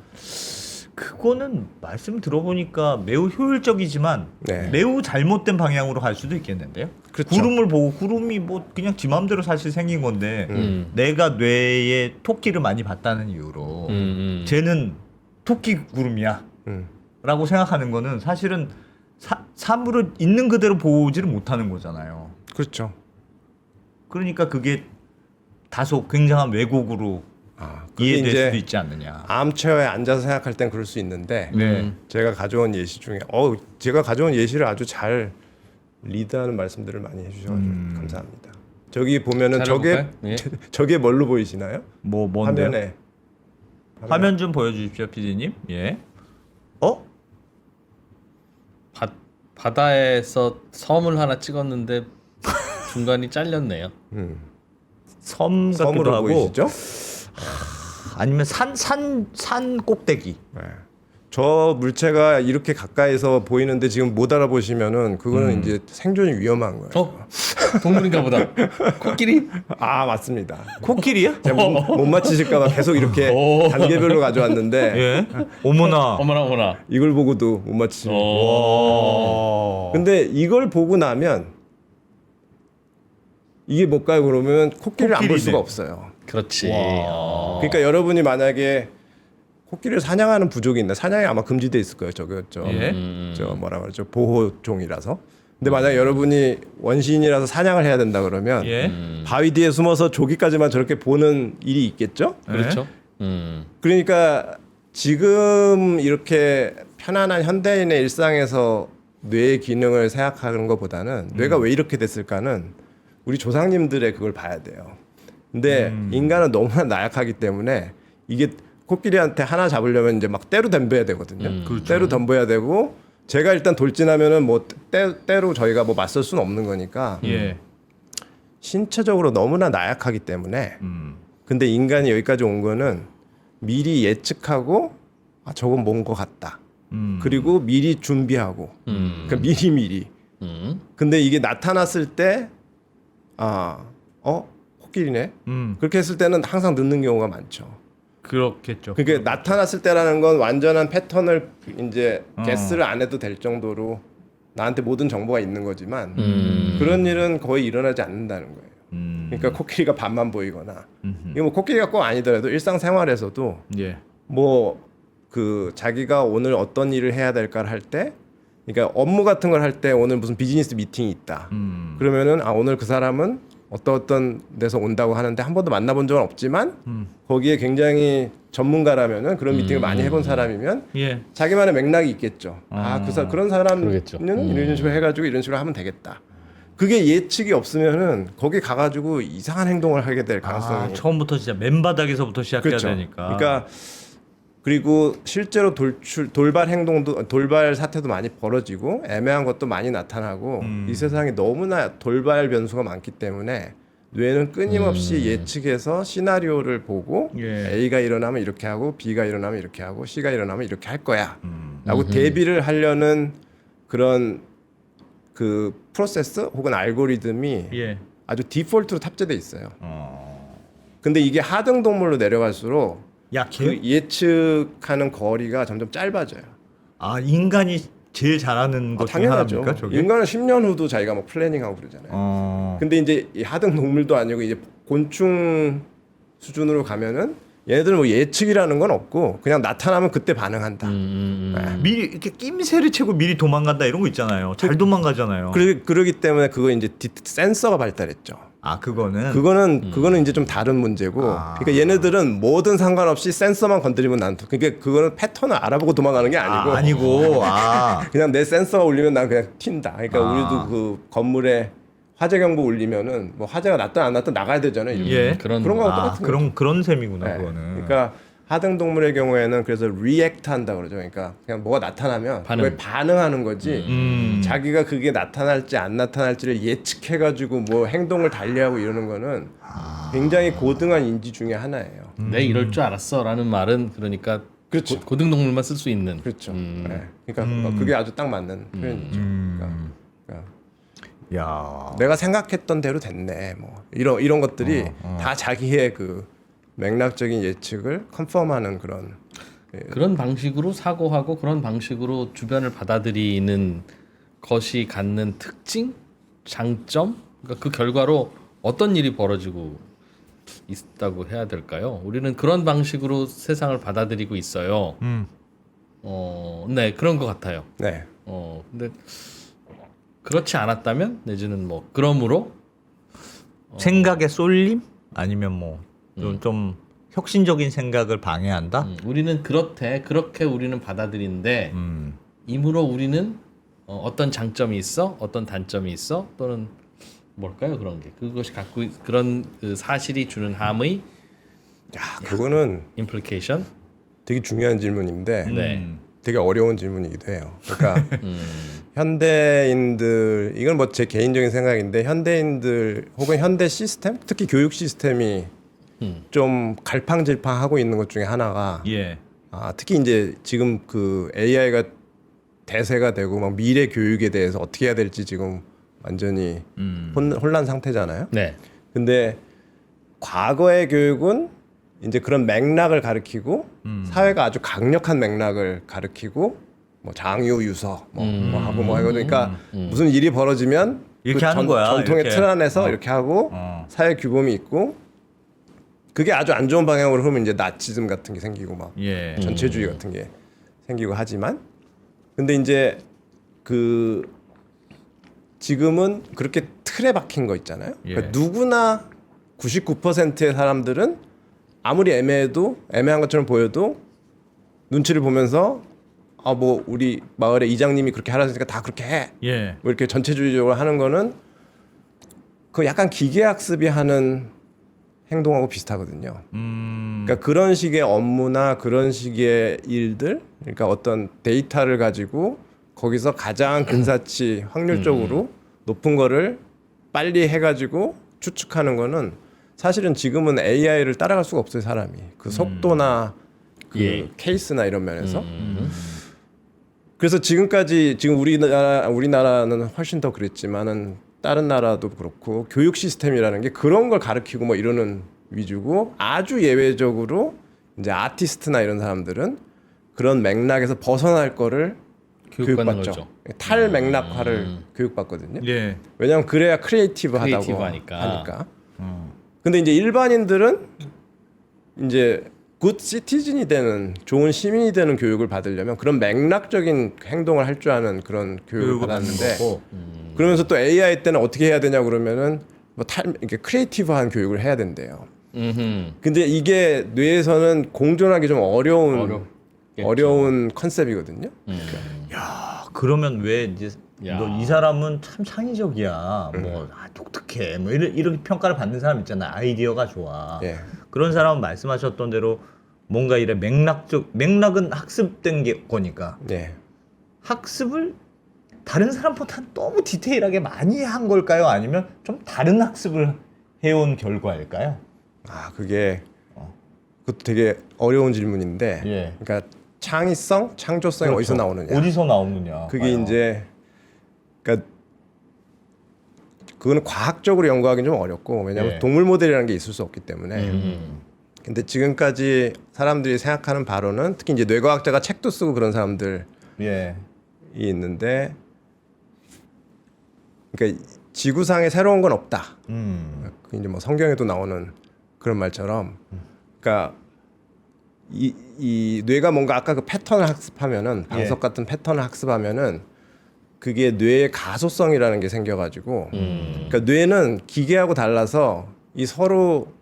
그거는 말씀 들어보니까 매우 효율적이지만 네. 매우 잘못된 방향으로 갈 수도 있겠는데요. 그렇죠. 구름을 보고 구름이 뭐 그냥 지 마음대로 사실 생긴 건데 내가 뇌에 토끼를 많이 봤다는 이유로 쟤는 토끼 구름이야 라고 생각하는 거는 사실은 사물을 있는 그대로 보지를 못하는 거잖아요. 그렇죠. 그러니까 그게 다소 굉장한 왜곡으로 그게 이해될 이제 수도 있지 않느냐. 암체어에 앉아서 생각할 땐 그럴 수 있는데 네. 제가 가져온 예시 중에 제가 가져온 예시를 아주 잘 리드하는 말씀들을 많이 해주셔가지고 감사합니다. 저기 보면은 저게 잘해볼까요? 예. 저게 뭘로 보이시나요? 뭔데요? 화면에 화면 좀 보여주십시오, PD님. 예. 바다에서 섬을 하나 찍었는데 중간이 잘렸네요. 섬 같기도 섬으로 하고 보이시죠? 아니면 산 꼭대기. 네. 저 물체가 이렇게 가까이서 보이는데 지금 못 알아보시면은 그거는 이제 생존이 위험한 거예요. 동물인가 보다. 코끼리? 맞습니다. 코끼리야? 제가 못 맞히실까봐 계속 이렇게 단계별로 가져왔는데 예. 어머나. 어머나. 이걸 보고도 못 맞히시고. 어. 근데 이걸 보고 나면 이게 뭘까요? 그러면 코끼리를 안 볼 코끼리네. 수가 없어요. 그렇지. 그러니까 여러분이 만약에 코끼리를 사냥하는 부족이 있나? 사냥이 아마 금지돼 있을 거예요. 저 뭐라 그러죠? 보호종이라서. 근데 만약 여러분이 원시인이라서 사냥을 해야 된다 그러면 예. 바위 뒤에 숨어서 조기까지만 저렇게 보는 일이 있겠죠? 그렇죠. 그러니까 지금 이렇게 편안한 현대인의 일상에서 뇌의 기능을 생각하는 것보다는 뇌가 왜 이렇게 됐을까는 우리 조상님들의 그걸 봐야 돼요. 근데 인간은 너무나 나약하기 때문에 이게 코끼리한테 하나 잡으려면 이제 막 때로 덤벼야 되거든요. 그렇죠. 때로 덤벼야 되고 제가 일단 돌진하면은 뭐 때로 저희가 뭐 맞설 수는 없는 거니까 예. 신체적으로 너무나 나약하기 때문에 근데 인간이 여기까지 온 거는 미리 예측하고 저건 뭔 것 같다. 그리고 미리 준비하고 그러니까 미리 근데 이게 나타났을 때 코끼리네. 그렇게 했을 때는 항상 늦는 경우가 많죠. 그렇겠죠. 그게 나타났을 때라는 건 완전한 패턴을 이제 게스를 안 해도 될 정도로 나한테 모든 정보가 있는 거지만 그런 일은 거의 일어나지 않는다는 거예요. 그러니까 코끼리가 반만 보이거나 이거 뭐 코끼리가 꼭 아니더라도 일상생활에서도 예. 뭐 그 자기가 오늘 어떤 일을 해야 될까를 할 때, 그러니까 업무 같은 걸 할 때 오늘 무슨 비즈니스 미팅이 있다. 그러면은 오늘 그 사람은 어떤 데서 온다고 하는데 한 번도 만나본 적은 없지만 거기에 굉장히 전문가라면은 그런 미팅을 많이 해본 사람이면 예. 자기만의 맥락이 있겠죠. 그런 사람은 그러겠죠. 이런 식으로 해가지고 이런 식으로 하면 되겠다. 그게 예측이 없으면은 거기 가가지고 이상한 행동을 하게 될 가능성이 처음부터 진짜 맨바닥에서부터 시작해야 그렇죠. 되니까. 그러니까 그리고 실제로 돌발 행동도 돌발 사태도 많이 벌어지고 애매한 것도 많이 나타나고 이 세상에 너무나 돌발 변수가 많기 때문에 뇌는 끊임없이 예측해서 시나리오를 보고 예. A가 일어나면 이렇게 하고 B가 일어나면 이렇게 하고 C가 일어나면 이렇게 할 거야 라고 대비를 하려는 그런 그 프로세스 혹은 알고리즘이 예. 아주 디폴트로 탑재돼 있어요. 근데 이게 하등 동물로 내려갈수록 그 예측하는 거리가 점점 짧아져요. 인간이 제일 잘하는 것 중에 당연하죠. 하나입니까? 저게? 인간은 10년 후도 자기가 뭐 플래닝하고 그러잖아요. 근데 이제 이 하등 동물도 아니고 이제 곤충 수준으로 가면은 얘네들은 뭐 예측이라는 건 없고 그냥 나타나면 그때 반응한다. 네. 미리 이렇게 낌새를 채고 미리 도망간다 이런 거 있잖아요. 잘 도망가잖아요. 그러기 때문에 그거 이제 센서가 발달했죠. 그거는 이제 좀 다른 문제고. 그러니까 얘네들은 뭐든 상관없이 센서만 건드리면 그러니까 그거는 패턴을 알아보고 도망가는 게 아니고. 그냥 내 센서가 울리면 난 그냥 튄다. 그러니까 우리도 그 건물에 화재 경보 울리면은 뭐 화재가 났든 안 났든 나가야 되잖아요. 예. 그런 거랑 똑같은 거죠. 그런 셈이구나 네. 그거는. 그러니까 하등 동물의 경우에는 그래서 리액트 한다 그러죠. 그러니까 그냥 뭐가 나타나면 그거에 반응하는 거지. 자기가 그게 나타날지 안 나타날지를 예측해 가지고 뭐 행동을 달리하고 이러는 거는 굉장히 고등한 인지 중에 하나예요. 내 이럴 줄 알았어라는 말은 그러니까 그렇죠. 고등동물만 쓸 수 있는. 그렇죠. 네. 그러니까 그게 아주 딱 맞는 표현이죠. 그러니까 야. 내가 생각했던 대로 됐네. 뭐 이런 것들이 다 자기의 그 맥락적인 예측을 컨펌하는 그런 방식으로 사고하고 그런 방식으로 주변을 받아들이는 것이 갖는 특징, 장점, 그러니까 그 결과로 어떤 일이 벌어지고 있다고 해야 될까요? 우리는 그런 방식으로 세상을 받아들이고 있어요. 네, 그런 것 같아요. 네. 근데 그렇지 않았다면 내지는 뭐 그러므로 생각의 쏠림 아니면 뭐 좀 혁신적인 생각을 방해한다. 우리는 그렇게 우리는 받아들이는데 이므로 우리는 어떤 장점이 있어, 어떤 단점이 있어, 또는 뭘까요? 그런 게 그것이 갖고 그런 그 사실이 주는 함의 그거는 임플리케이션. 되게 중요한 질문인데 네. 되게 어려운 질문이기도 해요. 그러니까 현대인들 이건 뭐 제 개인적인 생각인데 현대인들 혹은 현대 시스템, 특히 교육 시스템이 좀 갈팡질팡하고 있는 것 중에 하나가 특히 이제 지금 그 AI가 대세가 되고 막 미래 교육에 대해서 어떻게 해야 될지 지금 완전히 혼란 상태잖아요. 네. 근데 과거의 교육은 이제 그런 맥락을 가르치고 사회가 아주 강력한 맥락을 가르치고 뭐 장유유서 뭐 하고 뭐 하고 그러니까 무슨 일이 벌어지면 이렇게 하는 거야. 전통의 이렇게. 틀 안에서 이렇게 하고 사회 규범이 있고 그게 아주 안 좋은 방향으로 흐르면 이제 나치즘 같은 게 생기고 막 전체주의 같은 게 생기고 하지만 근데 이제 그 지금은 그렇게 틀에 박힌 거 있잖아요. 그러니까 누구나 99%의 사람들은 아무리 애매한 것처럼 보여도 눈치를 보면서 뭐 우리 마을의 이장님이 그렇게 하라니까 다 그렇게 해. 뭐 이렇게 전체주의적으로 하는 거는 그 약간 기계학습이 하는 행동하고 비슷하거든요. 그러니까 그런 식의 업무나 그런 식의 일들, 그러니까 어떤 데이터를 가지고 거기서 가장 근사치 확률적으로 높은 거를 빨리 해가지고 추측하는 거는 사실은 지금은 AI를 따라갈 수가 없어요, 사람이. 그 속도나 그 케이스나 이런 면에서. 그래서 지금 우리나라는 훨씬 더 그랬지만은 다른 나라도 그렇고 교육 시스템이라는 게 그런 걸 가르치고 뭐 이러는 위주고 아주 예외적으로 이제 아티스트나 이런 사람들은 그런 맥락에서 벗어날 거를 교육받는 교육받죠. 거죠. 탈맥락화를 교육받거든요. 예. 왜냐하면 그래야 크리에이티브하다고 크리에이티브하니까. 하니까. 근데 이제 일반인들은 이제 굿 시티즌이 되는 좋은 시민이 되는 교육을 받으려면 그런 맥락적인 행동을 할 줄 아는 그런 교육을 받았는데 그러면서 또 AI 때는 어떻게 해야 되냐 그러면은 뭐 이렇게 크리에이티브한 교육을 해야 된대요. 근데 이게 뇌에서는 공존하기 좀 어려운 컨셉이거든요. 야, 그러면 왜 이제 야. 너 이 사람은 참 창의적이야. 뭐 독특해. 뭐 이렇게 평가를 받는 사람 있잖아. 아이디어가 좋아. 예. 그런 사람은 말씀하셨던 대로 뭔가 이래 맥락은 학습된 게 거니까 네. 학습을 다른 사람보다 너무 디테일하게 많이 한 걸까요? 아니면 좀 다른 학습을 해온 결과일까요? 아 그게 그것도 되게 어려운 질문인데, 예. 그러니까 창의성, 창조성이 그렇죠. 어디서 나오느냐? 어디서 나오느냐? 그게 봐요. 이제 그러니까 그거는 과학적으로 연구하기는 좀 어렵고 왜냐하면 예. 동물 모델이라는 게 있을 수 없기 때문에. 근데 지금까지 사람들이 생각하는 바로는 특히 이제 뇌과학자가 책도 쓰고 그런 사람들이 예. 있는데, 그러니까 지구상에 새로운 건 없다. 그 이제 뭐 성경에도 나오는 그런 말처럼, 그러니까 이 뇌가 뭔가 아까 그 패턴을 학습하면은 방석 같은 패턴을 학습하면은 그게 뇌의 가소성이라는 게 생겨가지고, 그러니까 뇌는 기계하고 달라서 이 서로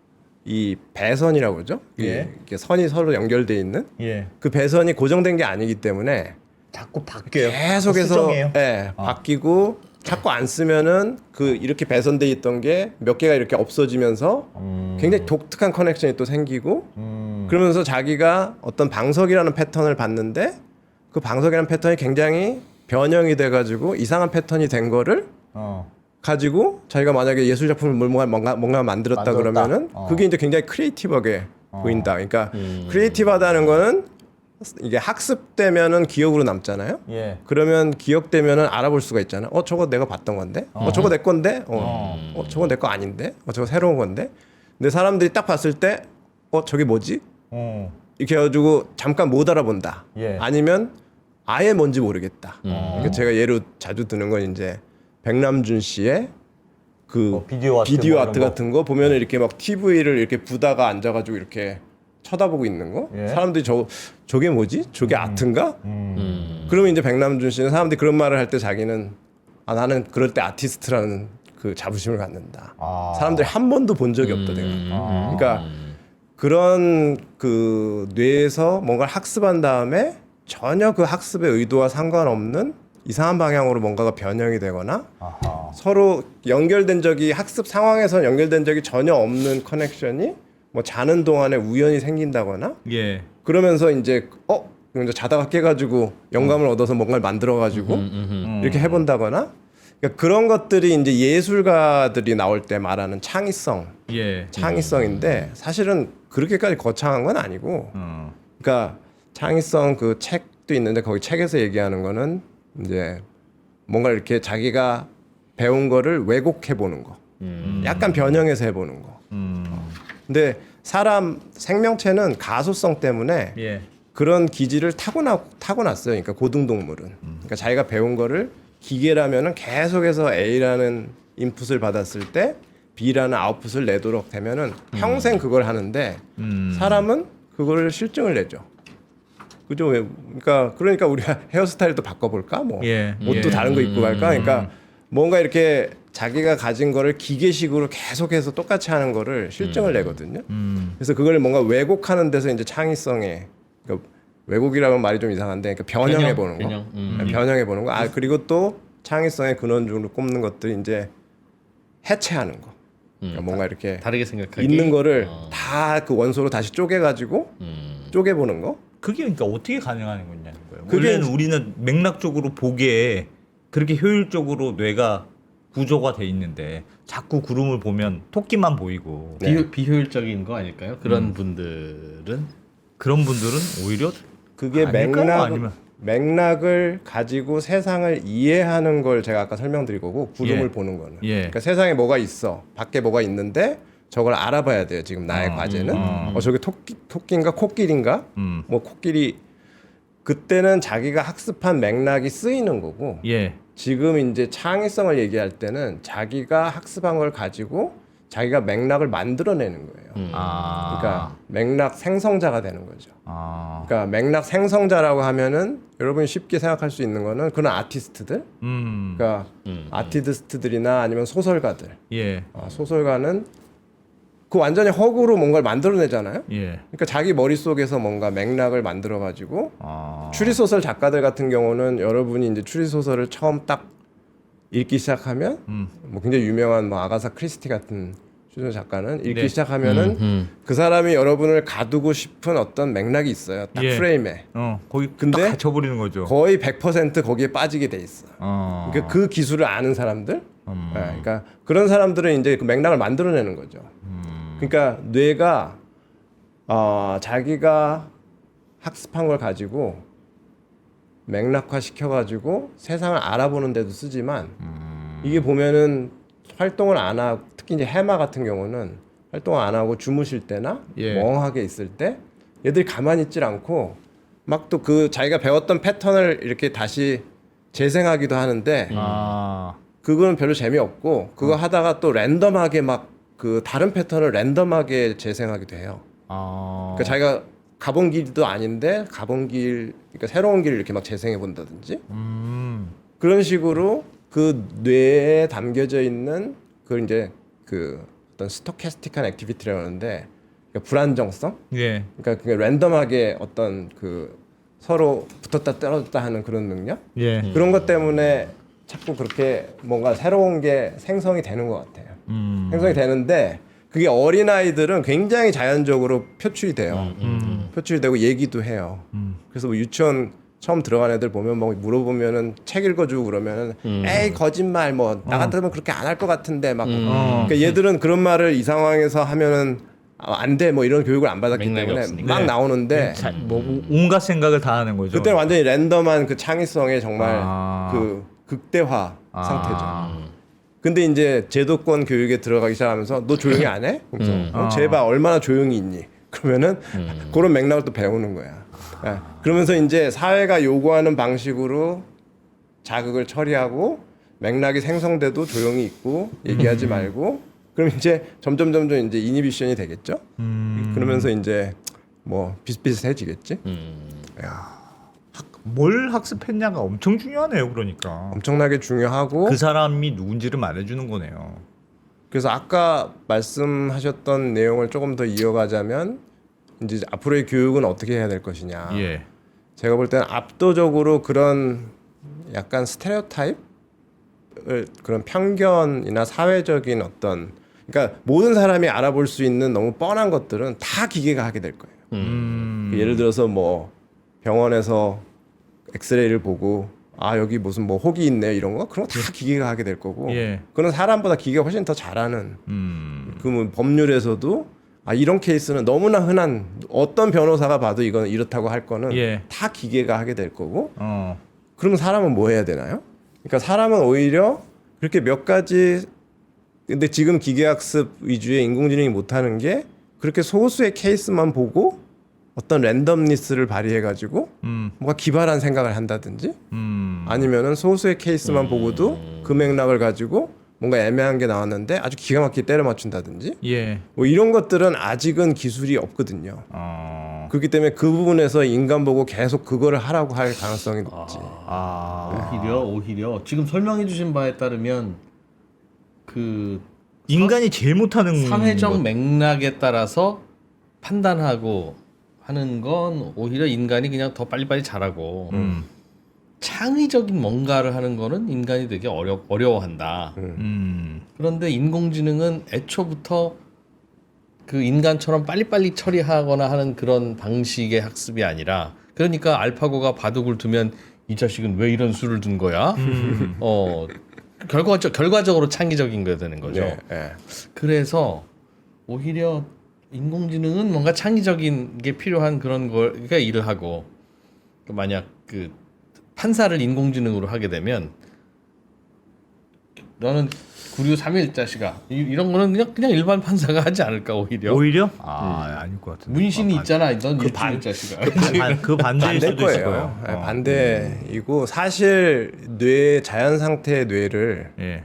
이 배선이라고 그러죠? 예. 이게 선이 서로 연결돼 있는 예. 그 배선이 고정된 게 아니기 때문에 자꾸 바뀌어요. 계속해서 수정해요. 바뀌고 자꾸 안 쓰면은 그 이렇게 배선돼 있던 게 몇 개가 이렇게 없어지면서 굉장히 독특한 커넥션이 또 생기고 그러면서 자기가 어떤 방석이라는 패턴을 봤는데 그 방석이라는 패턴이 굉장히 변형이 돼가지고 이상한 패턴이 된 거를 가지고 자기가 만약에 예술 작품을 뭔가 만들었다 그러면은 그게 이제 굉장히 크리에이티브하게 보인다. 그러니까 크리에이티브하다는 거는 이게 학습되면은 기억으로 남잖아요. 예. 그러면 기억되면은 알아볼 수가 있잖아. 저거 내가 봤던 건데. 저거 내 건데. 저거 내 거 아닌데. 저거 새로운 건데. 근데 사람들이 딱 봤을 때 저게 뭐지? 이렇게 해가지고 잠깐 못 알아본다. 예. 아니면 아예 뭔지 모르겠다. 그러니까 제가 예로 자주 드는 건 이제 백남준 씨의 그 비디오 아트 뭐 아트 이런 거. 같은 거 보면은 이렇게 막 TV를 이렇게 부다가 앉아가지고 이렇게 쳐다보고 있는 거. 예. 사람들이 저게 뭐지? 저게 아트인가? 그러면 이제 백남준 씨는 사람들이 그런 말을 할 때 자기는 나는 그럴 때 아티스트라는 그 자부심을 갖는다. 사람들이 한 번도 본 적이 없다. 내가. 그러니까 그런 그 뇌에서 뭔가를 학습한 다음에 전혀 그 학습의 의도와 상관없는 이상한 방향으로 뭔가가 변형이 되거나 서로 연결된 적이 학습 상황에서 연결된 적이 전혀 없는 커넥션이 뭐 자는 동안에 우연히 생긴다거나 예. 그러면서 이제 이제 자다가 깨가지고 영감을 얻어서 뭔가를 만들어가지고 이렇게 해본다거나 그러니까 그런 것들이 이제 예술가들이 나올 때 말하는 창의성인데 사실은 그렇게까지 거창한 건 아니고 그러니까 창의성 그 책도 있는데 거기 책에서 얘기하는 거는 이제 뭔가 이렇게 자기가 배운 거를 왜곡해 보는 거 약간 변형해서 해보는 거 근데 사람 생명체는 가소성 때문에 예. 그런 기질을 타고났어요. 그러니까 고등동물은. 그러니까 자기가 배운 거를 기계라면은 계속해서 A라는 인풋을 받았을 때 B라는 아웃풋을 내도록 되면은 평생 그걸 하는데 사람은 그걸 실증을 내죠. 그죠? 그러니까 우리가 헤어스타일도 바꿔볼까? 뭐 예. 옷도 예. 다른 거 입고 갈까? 그러니까 뭔가 이렇게 자기가 가진 거를 기계식으로 계속해서 똑같이 하는 거를 실증을 내거든요. 그래서 그걸 뭔가 왜곡하는 데서 이제 창의성에 그러니까 왜곡이라는 말이 좀 이상한데 그러니까 변형해 보는 거. 변형해 보는 거. 그리고 또 창의성의 근원중으로 꼽는 것들이 이제 해체하는 거. 그러니까 뭔가 이렇게 다르게 생각하기 있는 거를 다 그 원소로 다시 쪼개가지고 쪼개보는 거. 그게 그러니까 어떻게 가능한 거냐는 거예요. 그게 원래는 우리는 맥락적으로 보기에 그렇게 효율적으로 뇌가 구조가 돼 있는데 자꾸 구름을 보면 토끼만 보이고 비효율적인 거 아닐까요? 그런 분들은 그런 분들은 오히려 그게 아닐까요? 아니면 맥락을 가지고 세상을 이해하는 걸 제가 아까 설명드린 거고 구름을 예. 보는 거는 예. 그러니까 세상에 뭐가 있어 밖에 뭐가 있는데 저걸 알아봐야 돼요. 지금 나의 과제는 저게 토끼인가 코끼리인가 뭐 코끼리 그때는 자기가 학습한 맥락이 쓰이는 거고 예. 지금 이제 창의성을 얘기할 때는 자기가 학습한 걸 가지고 자기가 맥락을 만들어내는 거예요. 그러니까 맥락 생성자가 되는 거죠. 그러니까 맥락 생성자라고 하면은 여러분이 쉽게 생각할 수 있는 거는 그런 아티스트들, 그러니까 아티스트들이나 아니면 소설가들. 예. 소설가는 그 완전히 허구로 뭔가를 만들어내잖아요. 예. 그러니까 자기 머릿속에서 뭔가 맥락을 만들어가지고 추리소설 작가들 같은 경우는 여러분이 이제 추리소설을 처음 딱 읽기 시작하면 뭐 굉장히 유명한 뭐 아가사 크리스티 같은 추리소설 작가는 읽기 네. 시작하면은 그 사람이 여러분을 가두고 싶은 어떤 맥락이 있어요. 딱 예. 프레임에. 거기 근데 딱 갇혀버리는 거죠. 거의 100% 거기에 빠지게 돼 있어. 어. 그러니까 그 기술을 아는 사람들, 그러니까 그런 사람들은 이제 그 맥락을 만들어내는 거죠. 그러니까 뇌가 자기가 학습한 걸 가지고 맥락화 시켜가지고 세상을 알아보는 데도 쓰지만 이게 보면은 활동을 안 하고 특히 이제 해마 같은 경우는 활동을 안 하고 주무실 때나 예. 멍하게 있을 때 얘들이 가만히 있질 않고 막 또 그 자기가 배웠던 패턴을 이렇게 다시 재생하기도 하는데 그거는 별로 재미없고 그거 하다가 또 랜덤하게 막 그 다른 패턴을 랜덤하게 재생하기도 해요. 그러니까 자기가 가본 길도 아닌데 가본 길, 그러니까 새로운 길을 이렇게 막 재생해 본다든지 그런 식으로 그 뇌에 담겨져 있는 그 이제 그 어떤 스토캐스틱한 액티비티라고 하는데 그러니까 불안정성, 예. 그러니까 그게 랜덤하게 어떤 그 서로 붙었다 떨어졌다 하는 그런 능력 예. 그런 것 때문에 자꾸 그렇게 뭔가 새로운 게 생성이 되는 것 같아요. 생성이 되는데 그게 어린아이들은 굉장히 자연적으로 표출이 돼요. 표출이 되고 얘기도 해요. 그래서 뭐 유치원 처음 들어간 애들 보면 뭐 물어보면은 책 읽어주고 그러면은 에이 거짓말 뭐 나 같으면 그렇게 안 할 것 같은데 막 그러니까 얘들은 그런 말을 이 상황에서 하면은 안 돼 뭐 이런 교육을 안 받았기 맥락이 때문에 없으니까. 막 나오는데 뭐 온갖 생각을 다 하는 거죠. 그때는 완전히 랜덤한 그 창의성의 정말 아. 그 극대화 상태죠. 근데 이제 제도권 교육에 들어가기 시작하면서 너 조용히 안 해? 그래서 제발 얼마나 조용히 있니? 그러면은 그런 맥락을 또 배우는 거야. 그러면서 이제 사회가 요구하는 방식으로 자극을 처리하고 맥락이 생성돼도 조용히 있고 얘기하지 말고 그럼 이제 점점 이제 이니비션이 되겠죠. 그러면서 이제 뭐 비슷비슷해지겠지. 뭘 학습했냐가 엄청 중요하네요. 그러니까 엄청나게 중요하고 그 사람이 누군지를 말해주는 거네요. 그래서 아까 말씀하셨던 내용을 조금 더 이어가자면 이제 앞으로의 교육은 어떻게 해야 될 것이냐. 예. 제가 볼 때는 압도적으로 그런 약간 스테레오타입을 그런 편견이나 사회적인 어떤 그러니까 모든 사람이 알아볼 수 있는 너무 뻔한 것들은 다 기계가 하게 될 거예요. 예를 들어서 뭐 병원에서 엑스레이를 보고 아 여기 무슨 뭐 혹이 있네 이런 거 그런 거 다 기계가 하게 될 거고 예. 그건 사람보다 기계가 훨씬 더 잘하는 그러면 법률에서도 아 이런 케이스는 너무나 흔한 어떤 변호사가 봐도 이건 이렇다고 할 거는 예. 다 기계가 하게 될 거고 어. 그러면 사람은 뭐 해야 되나요? 그러니까 사람은 오히려 그렇게 몇 가지 근데 지금 기계학습 위주의 인공지능이 못하는 게 그렇게 소수의 케이스만 보고 어떤 랜덤니스를 발휘해가지고 뭔가 기발한 생각을 한다든지 아니면은 소수의 케이스만 보고도 그 맥락을 가지고 뭔가 애매한 게 나왔는데 아주 기가 막히게 때려 맞춘다든지 예. 뭐 이런 것들은 아직은 기술이 없거든요. 그렇기 때문에 그 부분에서 인간 보고 계속 그거를 하라고 할 가능성이 높지. 오히려 지금 설명해 주신 바에 따르면 그 인간이 제일 못하는 사회적 것. 맥락에 따라서 판단하고 하는 건 오히려 인간이 그냥 더 빨리빨리 잘하고 창의적인 뭔가를 하는 거는 인간이 되게 어려워한다. 그런데 인공지능은 애초부터 그 인간처럼 빨리빨리 처리하거나 하는 그런 방식의 학습이 아니라 그러니까 알파고가 바둑을 두면 이 자식은 왜 이런 수를 둔 거야? 결과적으로 창의적인 거 되는 거죠. 네, 네. 그래서 오히려 인공지능은 뭔가 창의적인 게 필요한 그런 걸 그러니까 일을 하고 만약 그 판사를 인공지능으로 하게 되면 너는 구류 3일 자식아 이런 거는 그냥 일반 판사가 하지 않을까 오히려. 오히려? 아닐 것 같은데. 문신이 있잖아. 넌 그 일주일 자식아. 그 반대일 반대일 수도 있을 거예요. 거예요. 네, 반대이고 사실 뇌 자연 상태의 뇌를 예.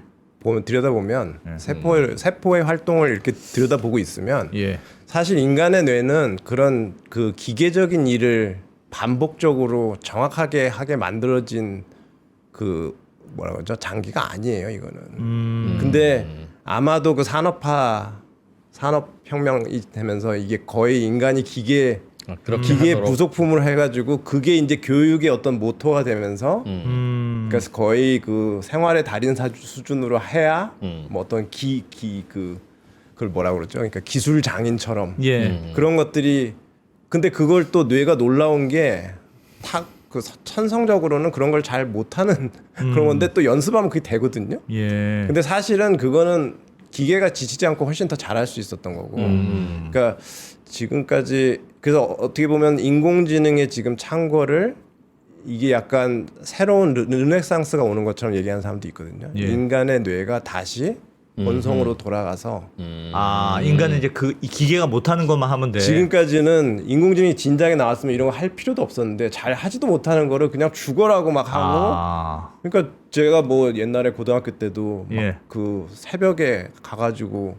들여다보면 세포의 활동을 이렇게 들여다보고 있으면 예. 사실 인간의 뇌는 그런 그 기계적인 일을 반복적으로 정확하게 하게 만들어진 그 뭐라고 하죠? 장기가 아니에요, 이거는. 근데 아마도 그 산업혁명이 되면서 이게 거의 인간이 기계 부속품을 해가지고 그게 이제 교육의 어떤 모토가 되면서 그래서 거의 그 생활의 달인 수준으로 해야 뭐 어떤 그걸 뭐라고 그러죠? 그러니까 기술 장인처럼 예. 그런 것들이 근데 그걸 또 뇌가 놀라운 게 그 천성적으로는 그런 걸 잘 못하는 그런 건데 또 연습하면 그게 되거든요. 예. 근데 사실은 그거는 기계가 지치지 않고 훨씬 더 잘할 수 있었던 거고. 그러니까 지금까지 그래서 어떻게 보면 인공지능의 지금 창궐을 이게 약간 새로운 르네상스가 오는 것처럼 얘기하는 사람도 있거든요. 예. 인간의 뇌가 다시 본성으로 돌아가서 인간은 이제 이 기계가 못하는 것만 하면 돼. 지금까지는 인공지능이 진작에 나왔으면 이런 거 할 필요도 없었는데 잘 하지도 못하는 거를 그냥 죽어라고 막 하고 그러니까 제가 뭐 옛날에 고등학교 때도 막 예. 그 새벽에 가가지고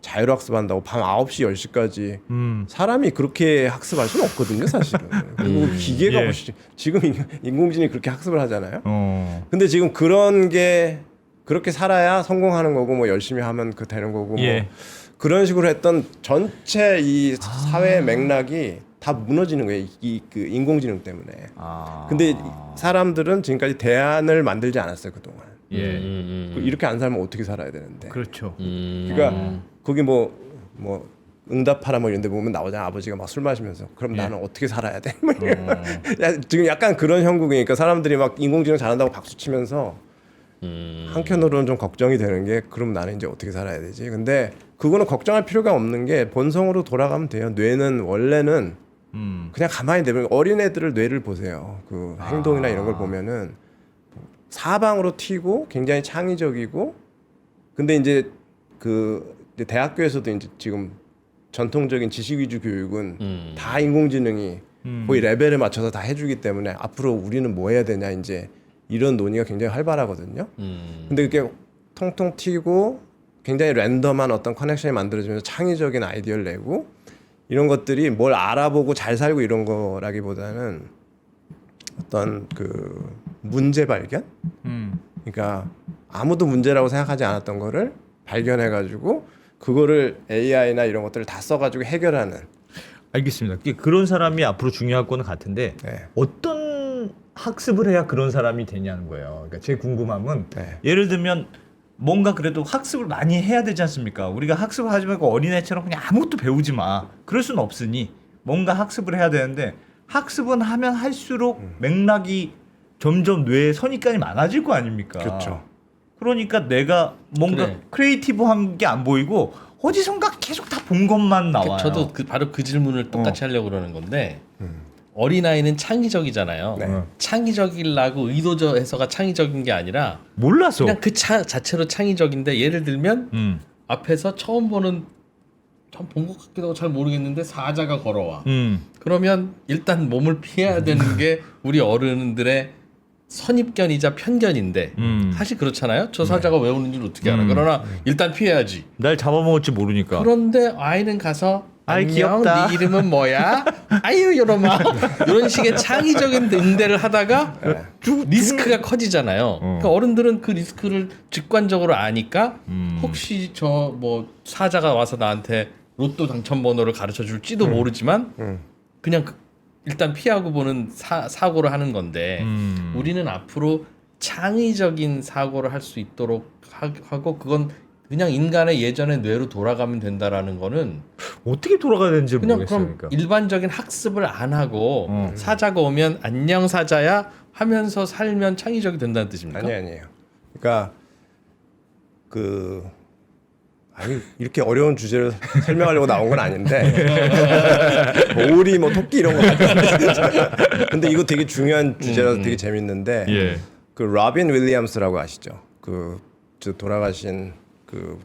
자율학습한다고 밤 9시 10시까지 사람이 그렇게 학습할 수는 없거든요 사실은. 그리고 기계가 예. 훨씬 지금 인공지능이 그렇게 학습을 하잖아요. 근데 지금 그런 게 그렇게 살아야 성공하는 거고 뭐 열심히 하면 그 되는 거고 예. 뭐 그런 식으로 했던 전체 이 사회의 맥락이 다 무너지는 거예요. 그 인공지능 때문에. 근데 사람들은 지금까지 대안을 만들지 않았어요 그동안. 예. 이렇게 안 살면 어떻게 살아야 되는데. 그렇죠. 그러니까 거기 뭐 응답하라 뭐 이런 데 보면 나오잖아. 아버지가 막 술 마시면서 그럼 나는 어떻게 살아야 돼? 뭐 지금 약간 그런 형국이니까 사람들이 막 인공지능 잘한다고 박수 치면서 한편으로는 좀 걱정이 되는 게 그럼 나는 이제 어떻게 살아야 되지? 근데 그거는 걱정할 필요가 없는 게 본성으로 돌아가면 돼요. 뇌는 원래는 그냥 가만히 내면 어린애들을 뇌를 보세요. 그 행동이나 이런 걸 보면은 사방으로 튀고 굉장히 창의적이고 근데 이제 이제 대학교에서도 이제 지금 전통적인 지식 위주 교육은 다 인공지능이 거의 레벨에 맞춰서 다 해주기 때문에 앞으로 우리는 뭐 해야 되냐 이제 이런 논의가 굉장히 활발하거든요. 근데 그게 통통 튀고 굉장히 랜덤한 어떤 커넥션이 만들어지면서 창의적인 아이디어를 내고 이런 것들이 뭘 알아보고 잘 살고 이런 거라기보다는 어떤 그 문제 발견? 그러니까 아무도 문제라고 생각하지 않았던 거를 발견해가지고 그거를 AI나 이런 것들을 다 써가지고 해결하는. 알겠습니다. 그런 사람이 앞으로 중요할 거는 같은데 네. 어떤 학습을 해야 그런 사람이 되냐는 거예요. 그러니까 제 궁금함은 네. 예를 들면 뭔가 그래도 학습을 많이 해야 되지 않습니까? 우리가 학습을 하지 말고 어린애처럼 그냥 아무것도 배우지 마. 그럴 수는 없으니 뭔가 학습을 해야 되는데 학습은 하면 할수록 맥락이 점점 뇌에 선입관이 많아질 거 아닙니까? 그렇죠. 그러니까 내가 뭔가 그래. 크리에이티브한 게 안 보이고 어디선가 계속 다 본 것만 나와요. 저도 바로 그 질문을 똑같이 하려고 그러는 건데 어린아이는 창의적이잖아요. 네. 창의적이라고 의도해서가 창의적인 게 아니라 몰라서. 그냥 그 자체로 창의적인데 예를 들면 앞에서 처음 보는 참 본 것 같기도 하고 잘 모르겠는데 사자가 걸어와. 그러면 일단 몸을 피해야 되는 게 우리 어른들의 선입견이자 편견인데 사실 그렇잖아요. 저 사자가 왜 오는 줄 어떻게 알아. 그러나 일단 피해야지. 날 잡아먹을지 모르니까. 그런데 아이는 가서 아이, 안녕, 귀엽다. 네 이름은 뭐야? 아유 이러마 이런 식의 창의적인 응대를 하다가 리스크가 커지잖아요. 그러니까 어른들은 그 리스크를 직관적으로 아니까 혹시 저 뭐 사자가 와서 나한테 로또 당첨 번호를 가르쳐 줄지도 모르지만 그냥 일단 피하고 보는 사고를 하는 건데 우리는 앞으로 창의적인 사고를 할 수 있도록 하고 그건 그냥 인간의 예전의 뇌로 돌아가면 된다라는 거는 어떻게 돌아가야 되는지 그냥 모르겠어요. 그럼 그러니까. 일반적인 학습을 안 하고 사자가 오면 안녕 사자야 하면서 살면 창의적이 된다는 뜻입니까? 아니에요. 그러니까 그 아니 이렇게 어려운 주제를 설명하려고 나온 건 아닌데 오리 뭐 토끼 이런 거 근데 이거 되게 중요한 주제라서 되게 재밌는데 예. 그 로빈 윌리엄스라고 아시죠? 저 돌아가신 그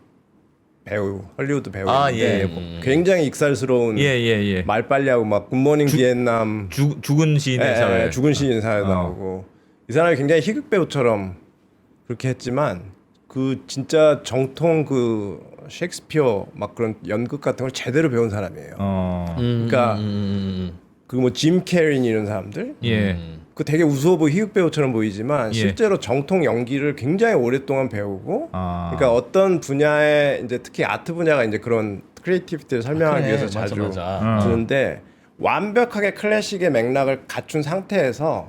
배우 헐리우드 배우인데 굉장히 익살스러운 예. 말빨리하고 막 굿모닝 비엔남 죽은 시인의 사회. 죽은 시인 사회 나오고 이 사람이 굉장히 희극 배우처럼 그렇게 했지만 그 진짜 정통 그 셰익스피어 막 그런 연극 같은 걸 제대로 배운 사람이에요. 그러니까 그 뭐 짐 캐린 이런 사람들 예. 그 되게 우스워 보이 희극 배우처럼 보이지만 예. 실제로 정통 연기를 굉장히 오랫동안 배우고 아. 그러니까 어떤 분야에 이제 특히 아트 분야가 이제 그런 크리에이티비티를 설명하기 그래, 위해서 맞아, 자주 맞아. 쓰는데 완벽하게 클래식의 맥락을 갖춘 상태에서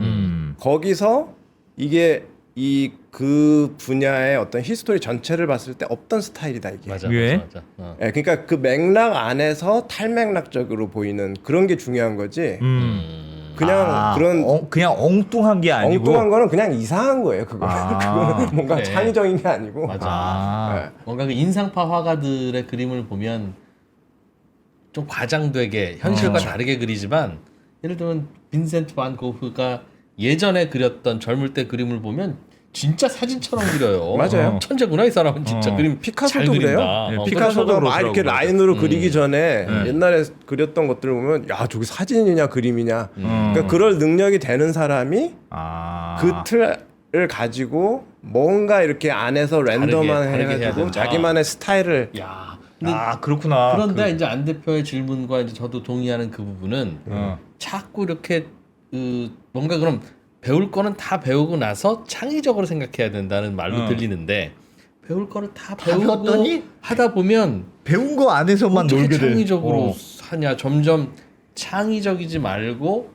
거기서 이게 그 분야의 어떤 히스토리 전체를 봤을 때 없던 스타일이다 이게. 맞아, 왜? 맞아. 예, 그러니까 그 맥락 안에서 탈맥락적으로 보이는 그런 게 중요한 거지. 그냥 그런 그냥 엉뚱한 게 아니고 엉뚱한 거는 그냥 이상한 거예요. 그거. 아, 그거는 뭔가 그래. 창의적인 게 아니고. 맞아. 아. 예. 뭔가 그 인상파 화가들의 그림을 보면 좀 과장되게 현실과 다르게 그리지만 예를 들면 빈센트 반 고흐가 예전에 그렸던 젊을 때 그림을 보면 진짜 사진처럼 그려요. 맞아요. 천재구나 이 사람은 진짜 그림 피카소도 잘 그래요. 그린다. 예, 피카소가 막 이렇게 그러더라고요. 라인으로 그리기 전에 옛날에 그렸던 것들을 보면 야 저게 사진이냐 그림이냐. 그러니까 그럴 능력이 되는 사람이 아. 그 틀을 가지고 뭔가 이렇게 안에서 랜덤한 다르게 해야 해가지고 된다. 자기만의 스타일을 야. 근데 그렇구나. 그런데 이제 안 대표의 질문과 이제 저도 동의하는 그 부분은 자꾸 이렇게 뭔가 그럼 배울 거는 다 배우고 나서 창의적으로 생각해야 된다는 말로 들리는데 배울 거를 다 배우고 배웠더니? 하다 보면 배운 거 안에서만 어떻게 놀게 돼. 창의적으로 하냐 점점 창의적이지 말고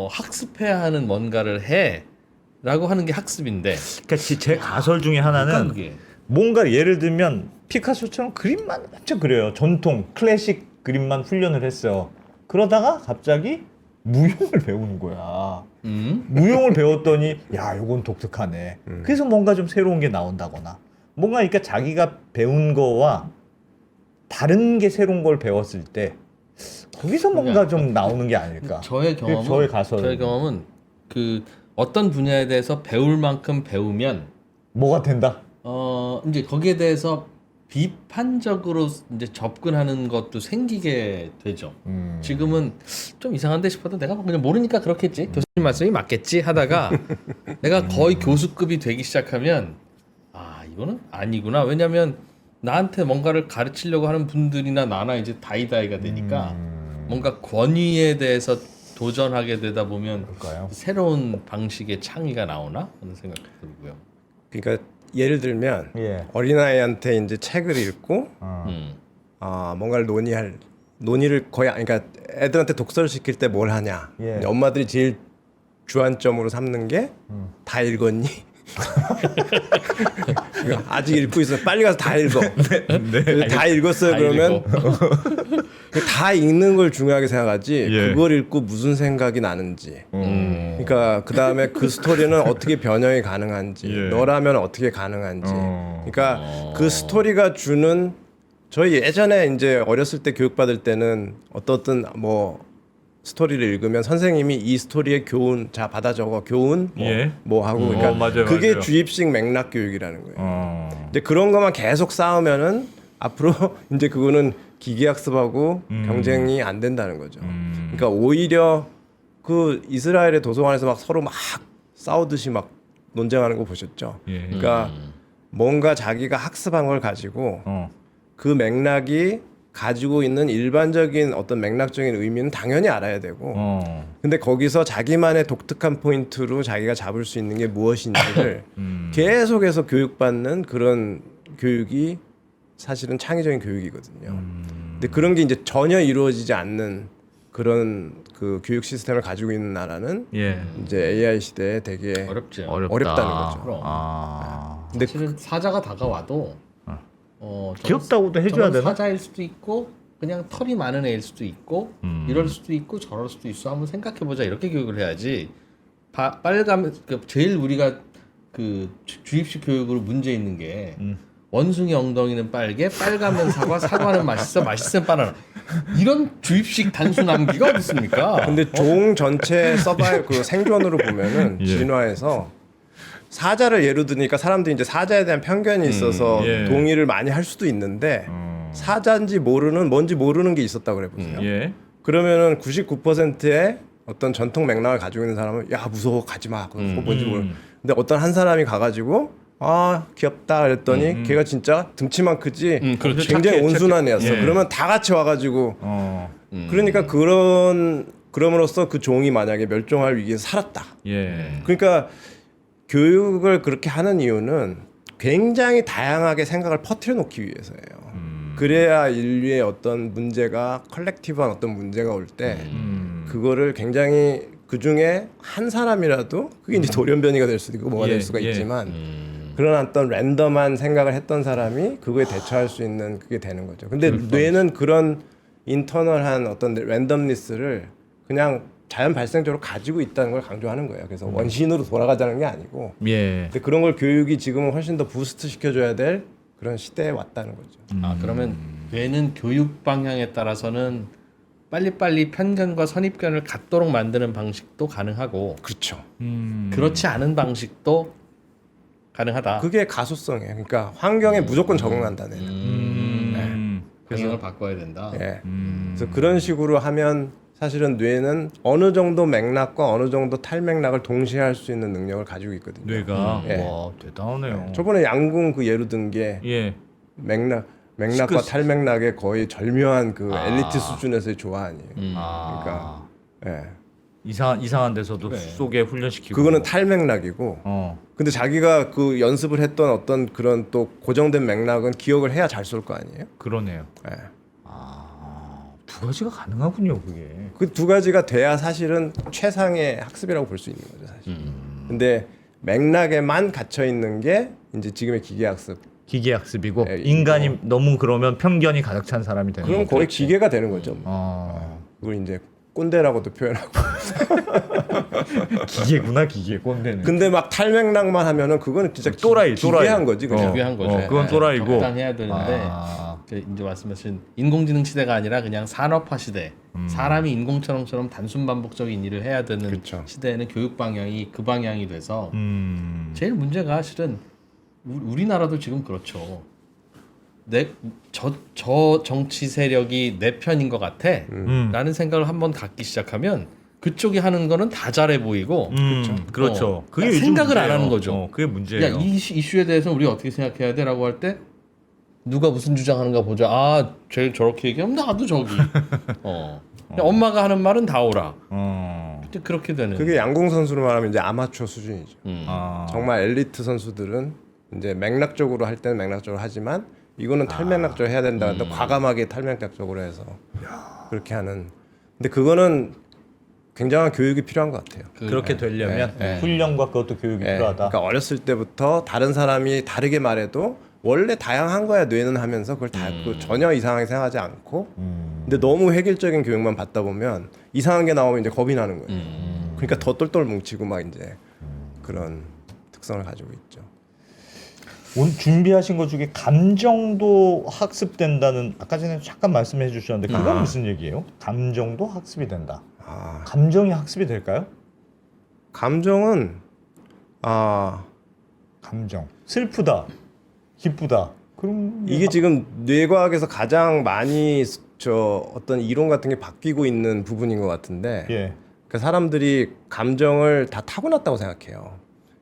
학습해야 하는 뭔가를 해라고 하는 게 학습인데 그러니까 제 가설 중에 하나는 그러니까 그게 뭔가 예를 들면 피카소처럼 그림만 엄청 그려요. 전통 클래식 그림만 훈련을 했어. 그러다가 갑자기 무용을 배우는 거야. 무용을 배웠더니 야 이건 독특하네. 그래서 뭔가 좀 새로운 게 나온다거나 뭔가 그러니까 자기가 배운 거와 다른 게 새로운 걸 배웠을 때 거기서 뭔가 좀 나오는 게 아닐까. 저의 그게 경험은 저의 가설. 저의 경험은 그 어떤 분야에 대해서 배울 만큼 배우면 뭐가 된다. 이제 거기에 대해서 비판적으로 이제 접근하는 것도 생기게 되죠. 지금은 좀 이상한데 싶어도 내가 그냥 모르니까 그렇겠지. 교수님 말씀이 맞겠지 하다가 내가 거의 교수급이 되기 시작하면 아 이거는 아니구나. 왜냐하면 나한테 뭔가를 가르치려고 하는 분들이나 나나 이제 다이다이가 되니까 뭔가 권위에 대해서 도전하게 되다 보면 그럴까요? 새로운 방식의 창의가 나오나 하는 생각이 들고요. 그러니까 예를 들면 예. 어린아이한테 이제 책을 읽고 음. 뭔가를 논의를 거의 그러니까 애들한테 독서를 시킬 때 뭘 하냐. 예. 이제 엄마들이 제일 주안점으로 삼는 게 다 읽었니? 아직 읽고 있어. 빨리 가서 다 읽어. 그래서 다 읽었어요. 다 그러면 다 읽는 걸 중요하게 생각하지. 예. 그걸 읽고 무슨 생각이 나는지. 그러니까 그 다음에 그 스토리는 어떻게 변형이 가능한지, 예. 너라면 어떻게 가능한지. 그러니까 그 스토리가 주는 저희 예전에 이제 어렸을 때 교육받을 때는 어떤 뭐 스토리를 읽으면 선생님이 이 스토리의 교훈 자 받아 적어 교훈 예. 뭐 하고 그러니까 맞아요, 그게 맞아요. 주입식 맥락 교육이라는 거예요. 이제 그런 것만 계속 쌓으면은 앞으로 이제 그거는 기계학습하고 경쟁이 안 된다는 거죠. 그러니까 오히려 그 이스라엘의 도서관에서 막 서로 막 싸우듯이 막 논쟁하는 거 보셨죠? 예. 그러니까 뭔가 자기가 학습한 걸 가지고 그 맥락이 가지고 있는 일반적인 어떤 맥락적인 의미는 당연히 알아야 되고 근데 거기서 자기만의 독특한 포인트로 자기가 잡을 수 있는 게 무엇인지를 계속해서 교육받는 그런 교육이 사실은 창의적인 교육이거든요. 근데 그런 게 이제 전혀 이루어지지 않는 그런 그 교육 시스템을 가지고 있는 나라는 예. 이제 AI 시대에 되게 어렵죠. 어렵다는 거죠. 그럼. 근데 사실은 사자가 다가와도 귀엽다고도 해줘야 저건 되나? 사자일 수도 있고 그냥 털이 많은 애일 수도 있고 이럴 수도 있고 저럴 수도 있어 한번 생각해보자 이렇게 교육을 해야지 빨간 제일 우리가 그 주입식 교육으로 문제 있는 게 원숭이 엉덩이는 빨개, 빨가면 사과, 사과는 맛있어, 맛있으면 바나나. 이런 주입식 단순 암기가 어디 있습니까? 근데 종 전체 서바이벌 그 생존으로 보면은 예. 진화에서 사자를 예로 드니까 사람들이 이제 사자에 대한 편견이 있어서 예. 동의를 많이 할 수도 있는데 사자인지 뭔지 모르는 게 있었다고 그래 보세요. 예. 그러면은 99%의 어떤 전통 맥락을 가지고 있는 사람은 야 무서워 가지 마. 그거 뭔지 모르. 근데 어떤 한 사람이 가가지고 아 귀엽다 그랬더니 걔가 진짜 등치만 크지 그렇죠. 굉장히 착해, 온순한 착해. 애였어. 예. 그러면 다 같이 와가지고 어. 그러니까 그럼으로써 그 종이 만약에 멸종할 위기에서 살았다. 예. 그러니까 교육을 그렇게 하는 이유는 굉장히 다양하게 생각을 퍼뜨려 놓기 위해서예요. 그래야 인류의 어떤 문제가 컬렉티브한 어떤 문제가 올 때 그거를 굉장히 그 중에 한 사람이라도 그게 이제 돌연변이가 될 수도 있고 뭐가 예, 될 수가 예. 있지만 그런 어떤 랜덤한 생각을 했던 사람이 그거에 대처할 수 있는 그게 되는 거죠. 근데 뇌는 그런 인터널한 어떤 랜덤니스를 그냥 자연 발생적으로 가지고 있다는 걸 강조하는 거예요. 그래서 원신으로 돌아가자는 게 아니고 예. 근데 그런 걸 교육이 지금은 훨씬 더 부스트 시켜줘야 될 그런 시대에 왔다는 거죠. 아 그러면 뇌는 교육 방향에 따라서는 빨리빨리 편견과 선입견을 갖도록 만드는 방식도 가능하고 그렇죠. 그렇지 않은 방식도 가능하다. 그게 가소성이에요. 그러니까 환경에 무조건 적응한다는. 방향을 바꿔야 된다. 예. 그래서 그런 식으로 하면 사실은 뇌는 어느 정도 맥락과 어느 정도 탈맥락을 동시에 할 수 있는 능력을 가지고 있거든요. 뇌가 예. 와 대단하네요. 저번에 양궁 그 예로 든 게 예. 맥락과 시끄- 탈맥락의 거의 절묘한 그 엘리트 수준에서의 조화아니에요. 아. 그러니까 예. 이상한 데서도 속에 훈련시키고. 그거는 탈맥락이고. 어. 근데 자기가 그 연습을 했던 어떤 그런 또 고정된 맥락은 기억을 해야 잘 쏠 거 아니에요? 그러네요. 예. 두 가지가 가능하군요, 그게. 그 두 가지가 돼야 사실은 최상의 학습이라고 볼 수 있는 거죠, 사실. 근데 맥락에만 갇혀 있는 게 이제 지금의 기계 학습. 기계 학습이고 예, 인간이 너무 그러면 편견이 가득 찬 사람이 되는 그럼 거죠. 거의 기계가 되는 거죠. 뭐. 어. 그걸 이제 꼰대라고도 표현하고. 기계구나, 기계 꼰대는. 근데 막 탈맥락만 하면은 그거는 진짜 또라이, 기괴한 거지, 그냥. 기괴한 거죠. 그건 또라이고. 적당해야 되는데 아. 그 이제 말씀하신 인공지능 시대가 아니라 그냥 산업화 시대. 사람이 인공처럼 단순 반복적인 일을 해야 되는 그쵸. 시대에는 교육 방향이 그 방향이 돼서 제일 제일 문제가 실은 우리나라도 지금 그렇죠. 저 정치 세력이 내 편인 것 같아 라는 생각을 한번 갖기 시작하면 그쪽이 하는 거는 다 잘해 보이고 그렇죠. 그게 그러니까 요즘 생각을 안 문제예요. 하는 거죠. 그게 문제예요. 야, 이 이슈에 대해서 우리가 어떻게 생각해야 돼? 라고 할 때 누가 무슨 주장하는가 보자. 아, 쟤 저렇게 얘기하면 나도 저기. 그냥 엄마가 하는 말은 다 오라. 근데 그렇게 되는. 그게 양궁 선수로 말하면 이제 아마추어 수준이죠. 아. 정말 엘리트 선수들은 이제 맥락적으로 할 때는 맥락적으로 하지만 이거는 탈맥락적으로 해야 된다. 과감하게 탈맥락적으로 해서 그렇게 하는. 근데 그거는 굉장한 교육이 필요한 것 같아요. 그렇게 되려면 훈련과 그것도 교육이 예, 필요하다. 그러니까 어렸을 때부터 다른 사람이 다르게 말해도 원래 다양한 거야 뇌는 하면서 그걸 다 그 전혀 이상하게 생각하지 않고 근데 너무 획일적인 교육만 받다 보면 이상한 게 나오면 이제 겁이 나는 거예요. 그러니까 더 똘똘 뭉치고 막 이제 그런 특성을 가지고 있죠. 오늘 준비하신 것 중에 감정도 학습된다는 아까 전에 잠깐 말씀해 주셨는데 그건 무슨 얘기예요? 감정도 학습이 된다. 감정이 학습이 될까요? 감정은 감정. 슬프다. 기쁘다. 그럼 이게 지금 뇌과학에서 가장 많이 어떤 이론 같은 게 바뀌고 있는 부분인 것 같은데 예. 그러니까 사람들이 감정을 다 타고났다고 생각해요.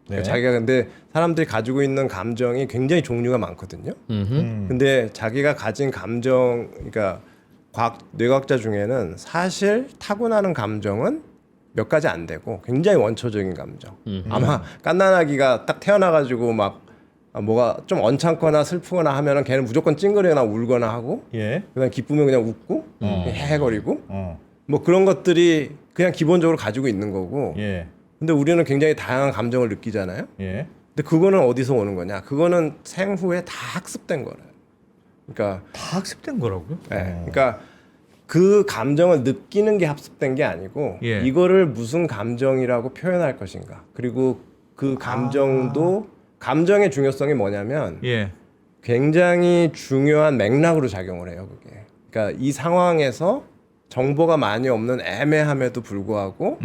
그러니까 자기가 근데 사람들이 가지고 있는 감정이 굉장히 종류가 많거든요. 근데 자기가 가진 감정, 그러니까 뇌과학자 중에는 사실 타고나는 감정은 몇 가지 안 되고 굉장히 원초적인 감정. 아마 갓난아기가 딱 태어나가지고 막 뭐가 좀 언짢거나 슬프거나 하면은 걔는 무조건 찡그리거나 울거나 하고, 예. 그다음 기쁘면 그냥 웃고 헤헤거리고, 어. 뭐 그런 것들이 그냥 기본적으로 가지고 있는 거고. 예. 근데 우리는 굉장히 다양한 감정을 느끼잖아요. 예. 근데 그거는 어디서 오는 거냐? 그거는 생후에 다 학습된 거래요. 그러니까, 다 학습된 거라고요? 그러니까 그 감정을 느끼는 게 학습된 게 아니고 예. 이거를 무슨 감정이라고 표현할 것인가. 그리고 그 감정도 감정의 중요성이 뭐냐면 예. 굉장히 중요한 맥락으로 작용을 해요. 그게. 그러니까 이 상황에서 정보가 많이 없는 애매함에도 불구하고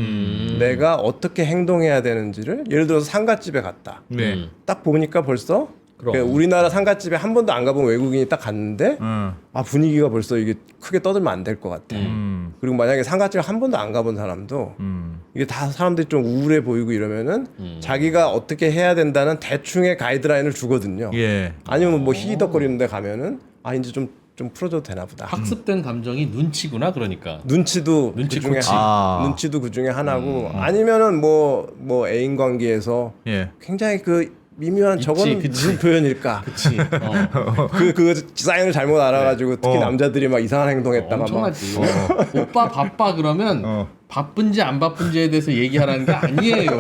내가 어떻게 행동해야 되는지를 예를 들어서 상갓집에 갔다. 네. 딱 보니까 벌써 그럼. 그러니까 우리나라 상갓집에 한 번도 안 가본 외국인이 딱 갔는데 음. 아 분위기가 벌써 이게 크게 떠들면 안 될 것 같아. 그리고 만약에 상갓집을 한 번도 안 가본 사람도 이게 다 사람들이 좀 우울해 보이고 이러면은 자기가 어떻게 해야 된다는 대충의 가이드라인을 주거든요. 예. 아니면 뭐 히히덕거리는데 가면은 아 이제 좀 풀어줘도 되나 보다. 학습된 감정이 눈치구나 그러니까. 눈치도 눈치 그중에 코치. 눈치도 그 중에 하나고 아니면은 뭐 애인 관계에서 예. 굉장히 그 미묘한 있지, 저거는 그치. 무슨 표현일까? 그치. 그 사인을 잘못 알아가지고 특히 어. 남자들이 막 이상한 행동했다가 막 엄청나지. 오빠 바빠 그러면 바쁜지 안 바쁜지에 대해서 얘기하라는 게 아니에요.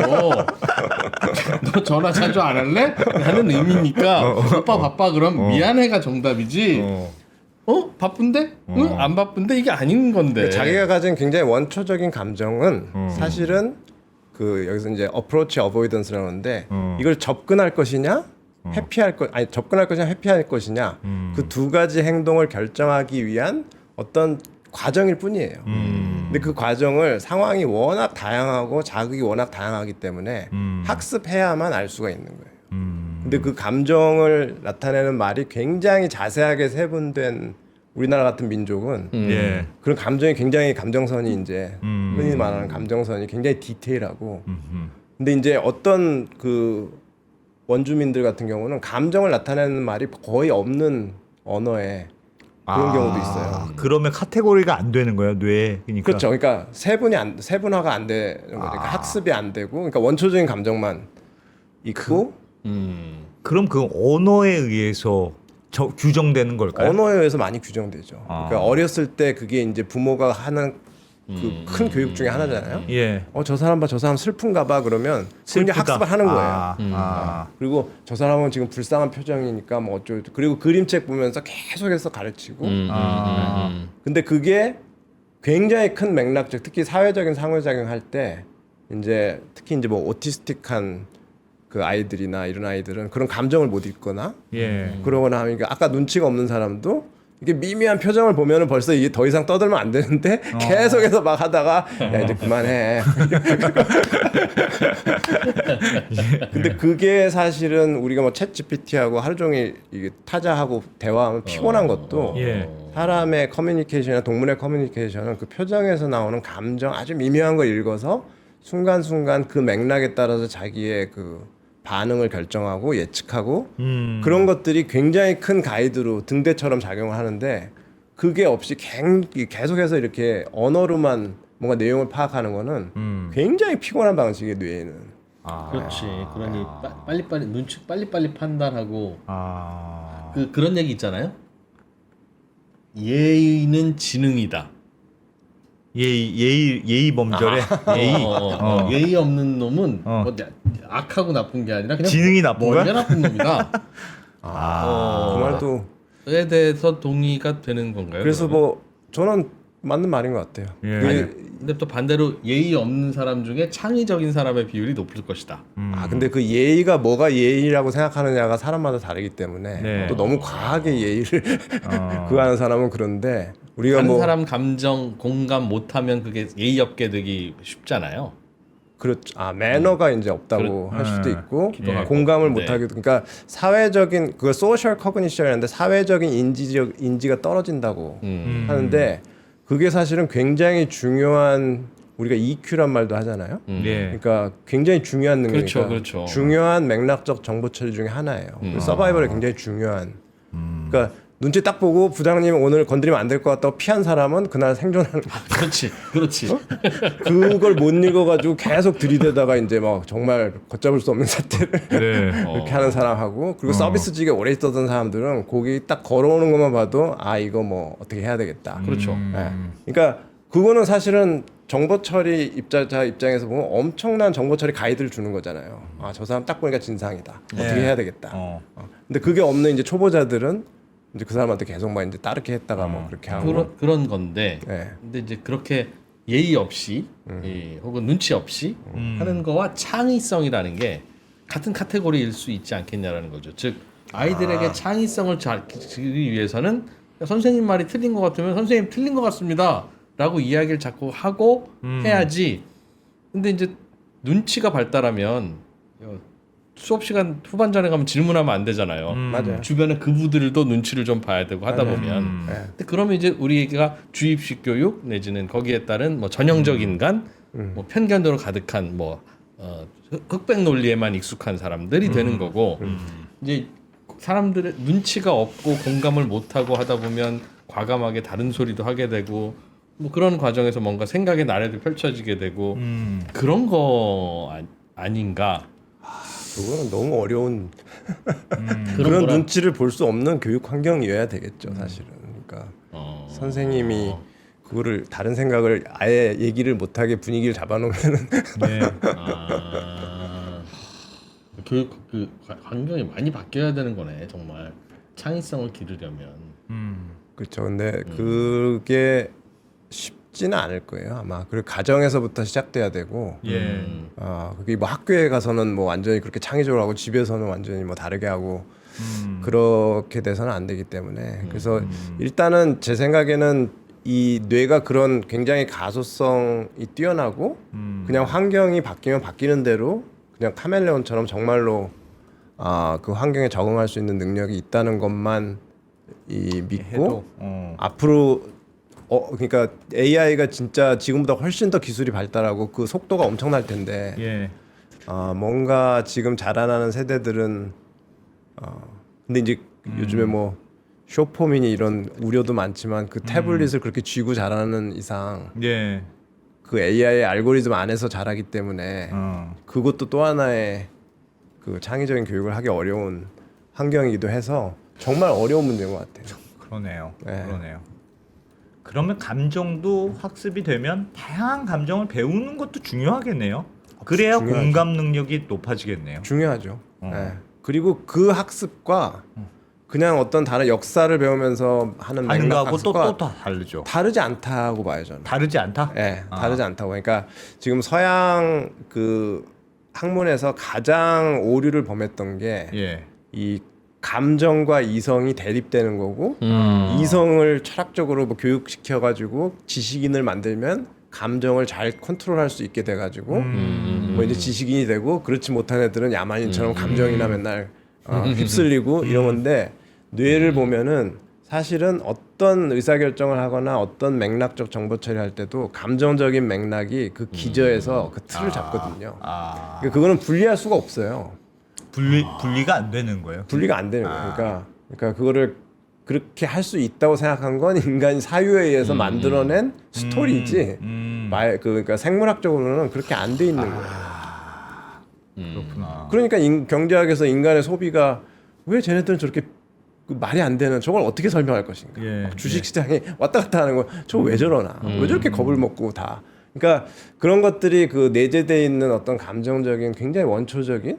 너 전화 자주 안 할래? 라는 의미니까 오빠 바빠 그럼 미안해가 정답이지. 바쁜데? 응? 안 바쁜데? 이게 아닌 건데. 자기가 가진 굉장히 원초적인 감정은 사실은 그 여기서 이제 approach avoidance라고 하는데 이걸 접근할 것이냐 회피할 것 아니 접근할 것이냐 회피할 것이냐 그 두 가지 행동을 결정하기 위한 어떤 과정일 뿐이에요. 근데 그 과정을 상황이 워낙 다양하고 자극이 워낙 다양하기 때문에 학습해야만 알 수가 있는 거예요. 근데 그 감정을 나타내는 말이 굉장히 자세하게 세분된 우리나라 같은 민족은 예. 그런 감정이 굉장히 감정선이 이제 흔히 말하는 감정선이 굉장히 디테일하고 근데 이제 어떤 그 원주민들 같은 경우는 감정을 나타내는 말이 거의 없는 언어에 그런 경우도 있어요. 그러면 카테고리가 안 되는 거예요, 뇌에. 그러니까. 그렇죠. 그러니까 세분화가 안 되는 거죠. 그러니까 학습이 안 되고 그러니까 원초적인 감정만 있고 그럼 그 언어에 의해서 규정되는 걸까요? 언어에 의해서 많이 규정되죠. 그러니까 어렸을 때 그게 이제 부모가 하는 그 큰 교육 중에 하나잖아요. 예. 저 사람 봐, 저 사람 슬픈가 봐 그러면 그게 학습을 하는 거예요. 그리고 저 사람은 지금 불쌍한 표정이니까 뭐 어쩌고 그리고 그림책 보면서 계속해서 가르치고. 근데 그게 굉장히 큰 맥락적 특히 사회적인 상호작용 할 때 이제 특히 이제 뭐 오티스틱한 그 아이들이나 이런 아이들은 그런 감정을 못 읽거나 예. 그러거나 하니까 아까 눈치가 없는 사람도 이게 미미한 표정을 보면은 벌써 이게 더 이상 떠들면 안 되는데 계속해서 막 하다가 야 이제 그만해. 근데 그게 사실은 우리가 뭐 챗GPT하고 하루 종일 이게 타자하고 대화하면 피곤한 것도 예. 사람의 커뮤니케이션이나 동물의 커뮤니케이션은 그 표정에서 나오는 감정 아주 미묘한 걸 읽어서 순간순간 그 맥락에 따라서 자기의 그 반응을 결정하고 예측하고 그런 것들이 굉장히 큰 가이드로 등대처럼 작용을 하는데 그게 없이 계속해서 이렇게 언어로만 뭔가 내용을 파악하는 거는 굉장히 피곤한 방식의 뇌에는. 그렇지. 그러니 빨리빨리 눈치 빨리빨리 판단하고 아. 그런 얘기 있잖아요. 예의는 지능이다. 예의 범절에 예의. 예의 없는 놈은 뭐 악하고 나쁜 게 아니라 그냥 지능이 나쁜 거야? 머리가 나쁜 놈이다. 그 말도 에 대해서 동의가 되는 건가요? 그래서 그러면? 뭐 저는 맞는 말인 것 같아요. 예. 아니, 근데 또 반대로 예의 없는 사람 중에 창의적인 사람의 비율이 높을 것이다. 근데 그 예의가 뭐가 예의라고 생각하느냐가 사람마다 다르기 때문에 네. 또 너무 과하게 예의를 구하는 사람은 그런데 우리가 다른 뭐 사람 감정 공감 못하면 그게 예의 없게 되기 쉽잖아요. 그렇죠. 매너가 이제 없다고 할 수도 있고 공감을 네. 못하기도 그러니까 사회적인 그걸 소셜 커그니션이라는데 사회적인 인지가 떨어진다고 하는데 그게 사실은 굉장히 중요한 우리가 EQ란 말도 하잖아요. 예. 그러니까 굉장히 중요한 능력이니까 그렇죠. 중요한 맥락적 정보 처리 중에 하나예요. 서바이벌에 굉장히 중요한. 그러니까 눈치 딱 보고 부장님 오늘 건드리면 안 될 것 같다고 피한 사람은 그날 생존하는 거야. 그렇지. 그걸 못 읽어가지고 계속 들이대다가 이제 막 정말 걷잡을 수 없는 사태를 네. 그렇게 하는 사람하고 그리고 서비스직에 오래 있었던 사람들은 거기 딱 걸어오는 것만 봐도 이거 뭐 어떻게 해야 되겠다. 그렇죠. 네. 그러니까 그거는 사실은 정보 처리 입자자 입장에서 보면 엄청난 정보 처리 가이드를 주는 거잖아요. 저 사람 딱 보니까 진상이다. 어떻게 해야 되겠다. 근데 그게 없는 이제 초보자들은 이제 그 사람한테 계속 막 이제 따르게 했다가 뭐 그렇게 하고 그런 건데. 네. 근데 이제 그렇게 예의 없이 혹은 눈치 없이 하는 거와 창의성이라는 게 같은 카테고리일 수 있지 않겠냐라는 거죠. 즉 아이들에게 창의성을 주기 위해서는 선생님 말이 틀린 것 같으면 선생님 틀린 것 같습니다라고 이야기를 자꾸 하고 해야지. 근데 이제 눈치가 발달하면 수업 시간 후반전에 가면 질문하면 안 되잖아요. 맞아요. 주변에 그부들도 눈치를 좀 봐야 되고 하다 보면. 근데 그러면 이제 우리가 주입식 교육 내지는 거기에 따른 뭐 전형적 인간, 뭐 편견으로 가득한 뭐 흑백 논리에만 익숙한 사람들이 되는 거고 이제 사람들의 눈치가 없고 공감을 못하고 하다 보면 과감하게 다른 소리도 하게 되고 뭐 그런 과정에서 뭔가 생각의 나래도 펼쳐지게 되고 그런 거 아닌가. 그거는 너무 어려운 거라- 그런 눈치를 볼 수 없는 교육 환경이어야 되겠죠, 사실은. 그러니까 선생님이 그거를 다른 생각을 아예 얘기를 못하게 분위기를 잡아놓으면은 네. 교육 그 환경이 많이 바뀌어야 되는 거네 정말 창의성을 기르려면. 그렇죠. 근데 그게 쉽지는 않을 거예요, 아마. 그리고 가정에서부터 시작돼야 되고, 예. 그게 뭐 학교에 가서는 뭐 완전히 그렇게 창의적으로 하고 집에서는 완전히 뭐 다르게 하고 그렇게 돼서는 안 되기 때문에 그래서 일단은 제 생각에는 이 뇌가 그런 굉장히 가소성이 뛰어나고 그냥 환경이 바뀌면 바뀌는 대로 그냥 카멜레온처럼 정말로 그 환경에 적응할 수 있는 능력이 있다는 것만 믿고 해도, 앞으로 그러니까 AI가 진짜 지금보다 훨씬 더 기술이 발달하고 그 속도가 엄청날 텐데 예. 뭔가 지금 자라나는 세대들은 근데 이제 요즘에 뭐 쇼폼이니 이런 우려도 많지만 그 태블릿을 그렇게 쥐고 자라는 이상 예. 그 AI 알고리즘 안에서 자라기 때문에 그것도 또 하나의 그 창의적인 교육을 하기 어려운 환경이기도 해서 정말 어려운 문제인 것 같아요. 그러네요. 네. 그러네요. 그러면 감정도 학습이 되면 다양한 감정을 배우는 것도 중요하겠네요. 그래야 중요하죠. 공감 능력이 높아지겠네요. 중요하죠. 네. 그리고 그 학습과 그냥 어떤 다른 역사를 배우면서 하는 하는 맥락 거하고 학습과 또 다 다르죠. 다르지 않다고 봐요 저는. 다르지 않다? 네, 다르지 않다고. 그러니까 지금 서양 그 학문에서 가장 오류를 범했던 게 이 예. 감정과 이성이 대립되는 거고 이성을 철학적으로 뭐 교육시켜 가지고 지식인을 만들면 감정을 잘 컨트롤할 수 있게 돼 가지고 뭐 이제 지식인이 되고 그렇지 못한 애들은 야만인처럼 감정이나 맨날 휩쓸리고 이런 건데 뇌를 보면은 사실은 어떤 의사결정을 하거나 어떤 맥락적 정보 처리할 때도 감정적인 맥락이 그 기저에서 그 틀을 잡거든요. 그러니까 그거는 분리할 수가 없어요. 분리가 안 되는 거예요. 분리가 안 되는 거예요. 그러니까 그거를 그렇게 할 수 있다고 생각한 건 인간이 사유에 의해서 만들어낸 스토리지. 그러니까 생물학적으로는 그렇게 안 돼 있는 거예요. 그렇구나. 그러니까 경제학에서 인간의 소비가 왜 쟤네들은 저렇게 그 말이 안 되는 저걸 어떻게 설명할 것인가? 예, 막 주식시장에 왔다 갔다 하는 거 저거 왜 저러나? 왜 저렇게 겁을 먹고 다? 그러니까 그런 것들이 그 내재돼 있는 어떤 감정적인 굉장히 원초적인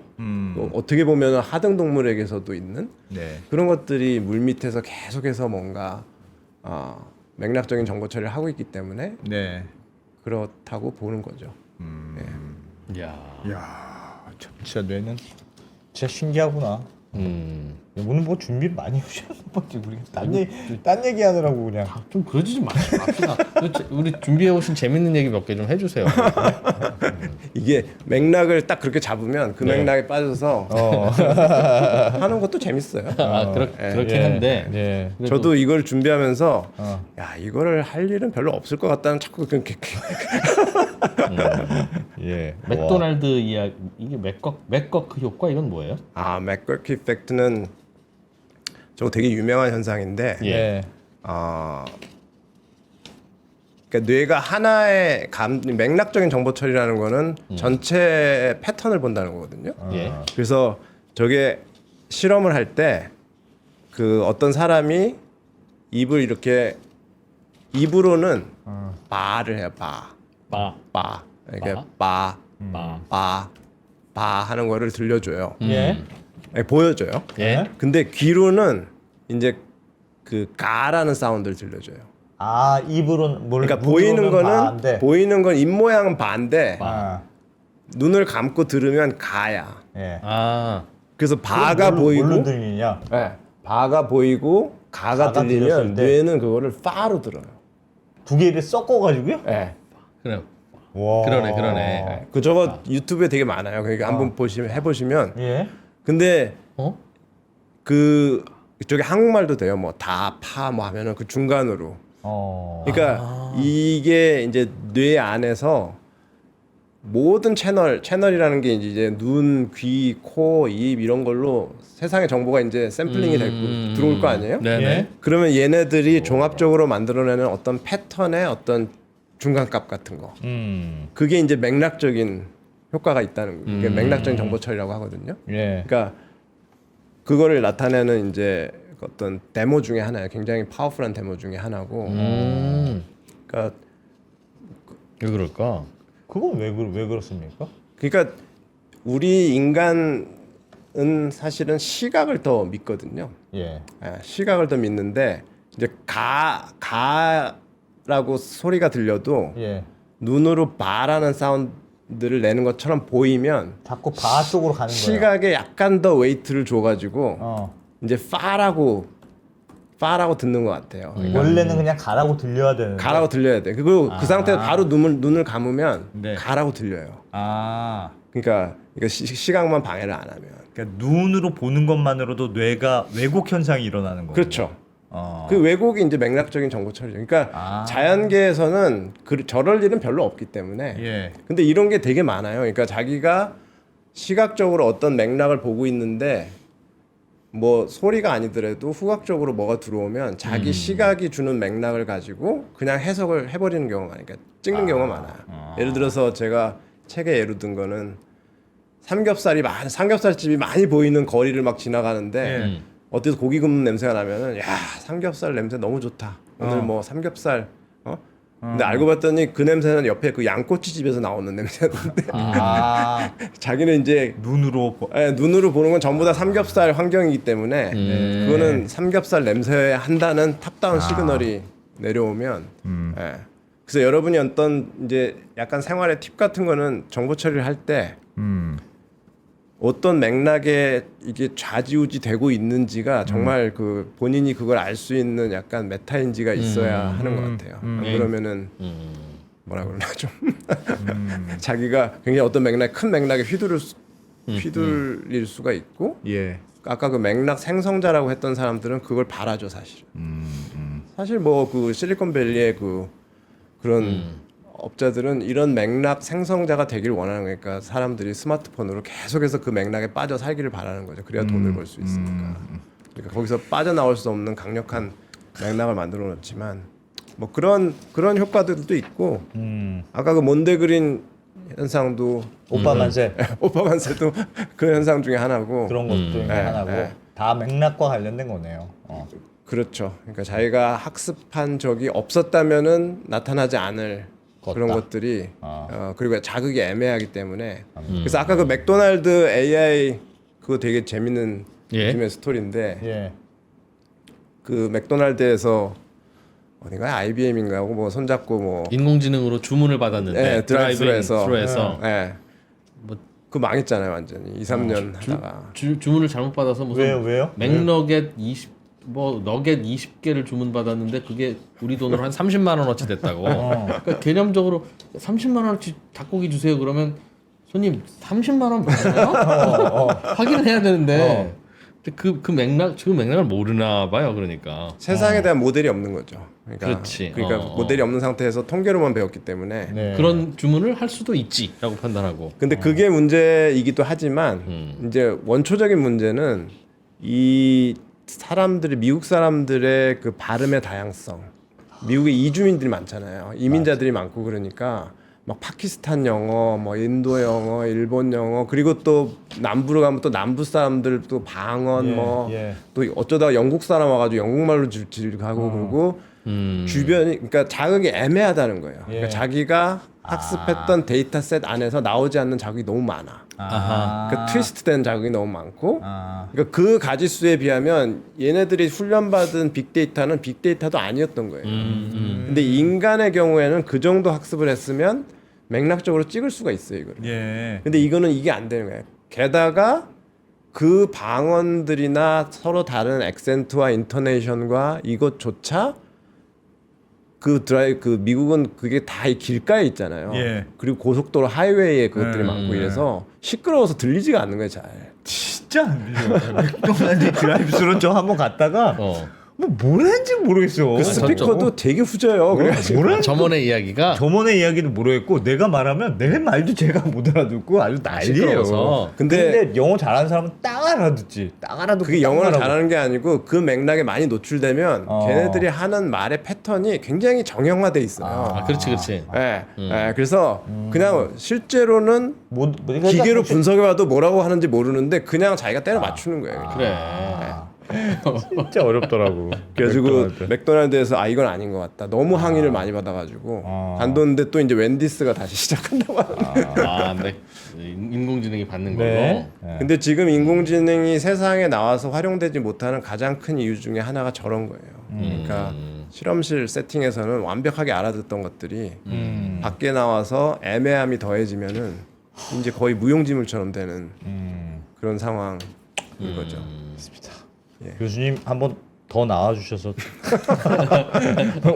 또 어떻게 보면 하등 동물에게서도 있는 네. 그런 것들이 물 밑에서 계속해서 뭔가 맥락적인 정보 처리를 하고 있기 때문에 네. 그렇다고 보는 거죠. 야. 야, 진짜 뇌는 진짜 신기하구나. 오늘 뭐 준비를 많이 하셨나 보지. 우리 딴 얘기하느라고 그냥. 좀 그러지 좀 맙시다. 우리 준비해 오신 재밌는 얘기 몇 개 좀 해주세요. 이게 맥락을 딱 그렇게 잡으면 그 네. 맥락에 빠져서 하는 것도 재밌어요. 그렇긴 한데. 네. 그래도- 저도 이걸 준비하면서 야 이거를 할 일은 별로 없을 것 같다는 자꾸 그렇게 예. 맥도날드 이야기 이게 맥거크 효과 이건 뭐예요? 맥거키 이펙트는 저거 되게 유명한 현상인데 예. 그러니까 뇌가 하나의 맥락적인 정보 처리라는 거는 전체 패턴을 본다는 거거든요. 예. 그래서 저게 실험을 할 때 그 어떤 사람이 입을 이렇게 입으로는 바를 해요. 바. 이렇게 바 하는 거를 들려줘요. 예. 보여줘요. 예. 근데 귀로는 이제 그 가라는 사운드를 들려줘요. 입으로 뭘 그러니까 보이는 거는 바인데. 보이는 건 입 모양은 바인데 아. 눈을 감고 들으면 가야. 예. 아. 그래서 바가 보이고 뭘로 들리냐? 네, 바가 보이고 가가 가가 들렸을 들리면 때. 뇌는 그거를 파로 들어요. 두 개를 섞어가지고요? 네. 그래. 와. 그러네. 그 저거 유튜브에 되게 많아요. 그러니까 한번 해보시면. 예. 근데 어? 그 이쪽에 한국말도 돼요. 뭐 다, 파, 뭐 하면은 그 중간으로. 그러니까 이게 이제 뇌 안에서 모든 채널이라는 게 이제 눈, 귀, 코, 입 이런 걸로 세상의 정보가 이제 샘플링이 되고 들어올 거 아니에요? 네네. 예? 그러면 얘네들이 종합적으로 만들어내는 어떤 패턴의 어떤 중간값 같은 거. 그게 이제 맥락적인 효과가 있다는 거예요. 그게 맥락적인 정보 처리라고 하거든요. 예. 그러니까 그거를 나타내는 이제 어떤 데모 중에 하나예요. 굉장히 파워풀한 데모 중에 하나고. 그러니까 왜 그럴까? 그건 왜 그렇습니까? 그러니까 우리 인간은 사실은 시각을 더 믿거든요. 예. 예, 시각을 더 믿는데 이제 가라고 소리가 들려도 예. 눈으로 바라는 사운드를 내는 것처럼 보이면 자꾸 바 쪽으로 가는 거예요. 시각에 약간 더 웨이트를 줘가지고 어. 이제 파라고 듣는 것 같아요. 그러니까 원래는 그냥 가라고 들려야 되는데. 가라고 들려야 돼. 그리고 그 상태에서 바로 눈을 감으면 네. 가라고 들려요. 아. 그러니까 이거 시각만 방해를 안 하면. 그러니까 눈으로 보는 것만으로도 뇌가 왜곡 현상이 일어나는 거예요. 그렇죠. 어. 그 왜곡이 이제 맥락적인 정보 처리죠. 그러니까 자연계에서는 저럴 일은 별로 없기 때문에. 예. 근데 이런 게 되게 많아요. 그러니까 자기가 시각적으로 어떤 맥락을 보고 있는데 뭐 소리가 아니더라도 후각적으로 뭐가 들어오면 자기 시각이 주는 맥락을 가지고 그냥 해석을 해버리는 경우가 많으니까 찍는 경우가 많아요. 예를 들어서 제가 책에 예로 든 거는 삼겹살집이 많이 보이는 거리를 막 지나가는데 어디서 고기 굽는 냄새가 나면은 야 삼겹살 냄새 너무 좋다. 오늘 뭐 삼겹살 근데 알고 봤더니 그 냄새는 옆에 그 양꼬치 집에서 나오는 냄새였는데 자기는 이제 눈으로 눈으로 보는 건 전부 다 삼겹살 환경이기 때문에 그거는 삼겹살 냄새 한다는 탑다운 시그널이 내려오면 예. 그래서 여러분이 어떤 이제 약간 생활의 팁 같은 거는 정보 처리를 할 때 어떤 맥락에 이게 좌지우지 되고 있는지가 정말 그 본인이 그걸 알 수 있는 약간 메타인지가 있어야 하는 것 같아요. 안 그러면은 뭐라 그러나 좀 자기가 굉장히 어떤 큰 맥락에 휘둘릴 수가 있고 예. 아까 그 맥락 생성자라고 했던 사람들은 그걸 바라죠 사실은. 사실 뭐 그 실리콘밸리의 그런 업자들은 이런 맥락 생성자가 되길 원하는 거니까 사람들이 스마트폰으로 계속해서 그 맥락에 빠져 살기를 바라는 거죠. 그래야 돈을 벌 수 있으니까. 그러니까 거기서 빠져나올 수 없는 강력한 맥락을 만들어 놓지만 뭐 그런 효과들도 있고 아까 그 몬데그린 현상도 오빠 만세 오빠 만세도 그 현상 중에 하나고 그런 것도 중에 하나고 다 맥락과 관련된 거네요. 그렇죠. 그러니까 자기가 학습한 적이 없었다면은 나타나지 않을 그런 것들이 그리고 자극이 애매하기 때문에 그래서 아까 그 맥도날드 AI 그거 되게 재밌는 요즘의 스토리인데 예. 그 맥도날드에서 어딘가 IBM인가 하고 뭐 손잡고 뭐 인공지능으로 주문을 받았는데 드라이브스루에서 그 망했잖아요 완전히 2-3년 하다가 주문을 잘못 받아서 무슨 왜요? 맥너겟 너겟 20개를 주문받았는데 그게 우리 돈으로 한 30만 원어치 됐다고. 그러니까 개념적으로 30만 원어치 닭고기 주세요 그러면 손님 30만 원 맞나요? 확인을 해야 되는데 그 맥락을 모르나 봐요. 그러니까 세상에 대한 모델이 없는 거죠. 그러니까 모델이 없는 상태에서 통계로만 배웠기 때문에 네. 그런 주문을 할 수도 있지라고 판단하고. 근데 그게 문제이기도 하지만 이제 원초적인 문제는 이 미국 사람들의 그 발음의 다양성. 미국에 이주민들이 많잖아요. 이민자들이 많고 그러니까 막 파키스탄 영어, 뭐 인도 영어, 일본 영어, 그리고 또 남부로 가면 또 남부 사람들 또 방언 또 어쩌다가 영국 사람 와가지고 영국말로 하고 그러고 주변이 그러니까 자극이 애매하다는 거예요. 그러니까 자기가 학습했던 데이터셋 안에서 나오지 않는 자극이 너무 많아. 그러니까 트위스트된 자극이 너무 많고, 그러니까 그 가지수에 비하면 얘네들이 훈련받은 빅데이터는 빅데이터도 아니었던 거예요. 근데 인간의 경우에는 그 정도 학습을 했으면 맥락적으로 찍을 수가 있어요, 이거를. 예. 근데 이거는 이게 안 되는 거예요. 게다가 그 방언들이나 서로 다른 액센트와 인토네이션과 이것조차 그 미국은 그게 다 이 길가에 있잖아요. 예. 그리고 고속도로 하이웨이에 그것들이 많고 이래서 시끄러워서 들리지가 않는 거예요, 잘. 진짜 안 들려. 맥도날드 드라이브스루 좀 한번 갔다가 뭘 했는지 모르겠어. 그 스피커도 되게 후져요. 그래가지고 뭘 저번의 이야기가 저번의 이야기는 모르겠고 내가 말하면 내 말도 제가 못 알아듣고 아주 난리예요. 시끄러워서. 근데 영어 잘하는 사람은 딱 알아듣지. 딱 알아듣고 그게 딱 영어를 말하고. 잘하는 게 아니고 그 맥락에 많이 노출되면 걔네들이 하는 말의 패턴이 굉장히 정형화돼 있어요. 아, 그렇지. 예, 예, 그래서 그냥 실제로는 그러니까 기계로 분석해봐도 뭐라고 하는지 모르는데 그냥 자기가 때려 맞추는 거예요. 그래. 진짜 어렵더라고. 그래가지고 맥도날드에서 이건 아닌 것 같다. 너무 항의를 많이 받아가지고 간뒀는데 또 이제 웬디스가 다시 시작한다고 하는데. 네. 인공지능이 받는 걸로. 네. 근데 지금 인공지능이 세상에 나와서 활용되지 못하는 가장 큰 이유 중에 하나가 저런 거예요. 그러니까 실험실 세팅에서는 완벽하게 알아듣던 것들이 밖에 나와서 애매함이 더해지면은 이제 거의 무용지물처럼 되는 그런 상황인 거죠. 교수님 한번 더 나와주셔서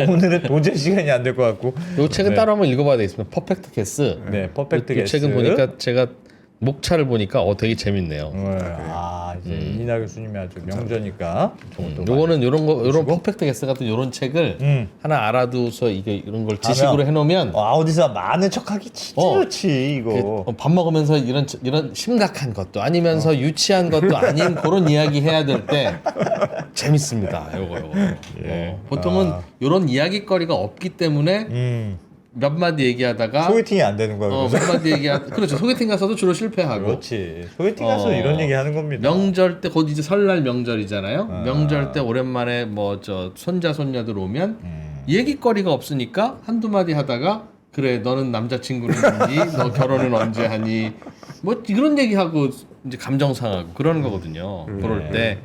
오늘은 도저히 시간이 안 될 것 같고. 이 책은 따로 한번 읽어봐야 되겠습니다. 퍼펙트 게스. 네, 퍼펙트 이 게스. 책은 보니까 제가 목차를 보니까 되게 재밌네요. 이제 이나 교수님이 아주 명저니까. 요거는 요런 퍼펙트 게스 같은 요런 책을 하나 알아두서 이런 걸 지식으로 해놓으면 어디서 많은 척하기 진짜 좋지 이거. 밥 먹으면서 이런 심각한 것도 아니면서 유치한 것도 아닌 그런 이야기 해야 될 때 재밌습니다. 요거. 보통은 요런 이야기거리가 없기 때문에 몇 마디 얘기하다가 소개팅이 안 되는 거야. 몇 마디 그렇죠. 소개팅 가서도 주로 실패하고. 그렇지. 소개팅 가서 이런 얘기 하는 겁니다. 명절 때 곧 이제 설날 명절이잖아요. 명절 때 오랜만에 뭐 손자 손녀들 오면 얘기거리가 없으니까 한두 마디 하다가 그래 너는 남자친구는 있니? 너 결혼은 언제 하니? 뭐 그런 얘기하고 이제 감정 상하고 그러는 거거든요. 그럴 때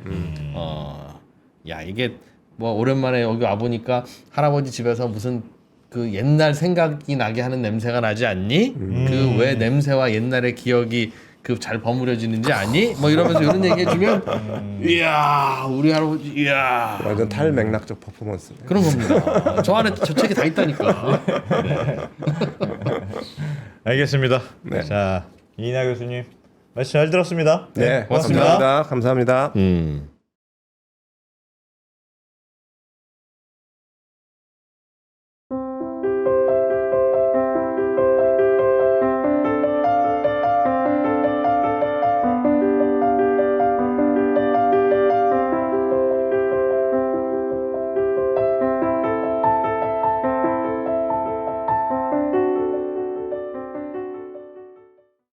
야 이게 뭐 오랜만에 여기 와 보니까 할아버지 집에서 무슨 그 옛날 생각이 나게 하는 냄새가 나지 않니? 그 왜 냄새와 옛날의 기억이 그 잘 버무려지는지 아니? 뭐 이러면서 이런 얘기 해주면 이야 우리 할아버지 이야 완전 탈맥락적 퍼포먼스. 그런 겁니다. 저 안에 저 책이 다 있다니까. 알겠습니다. 네. 자 이나 교수님 말씀 잘 들었습니다. 네, 고맙습니다. 감사합니다.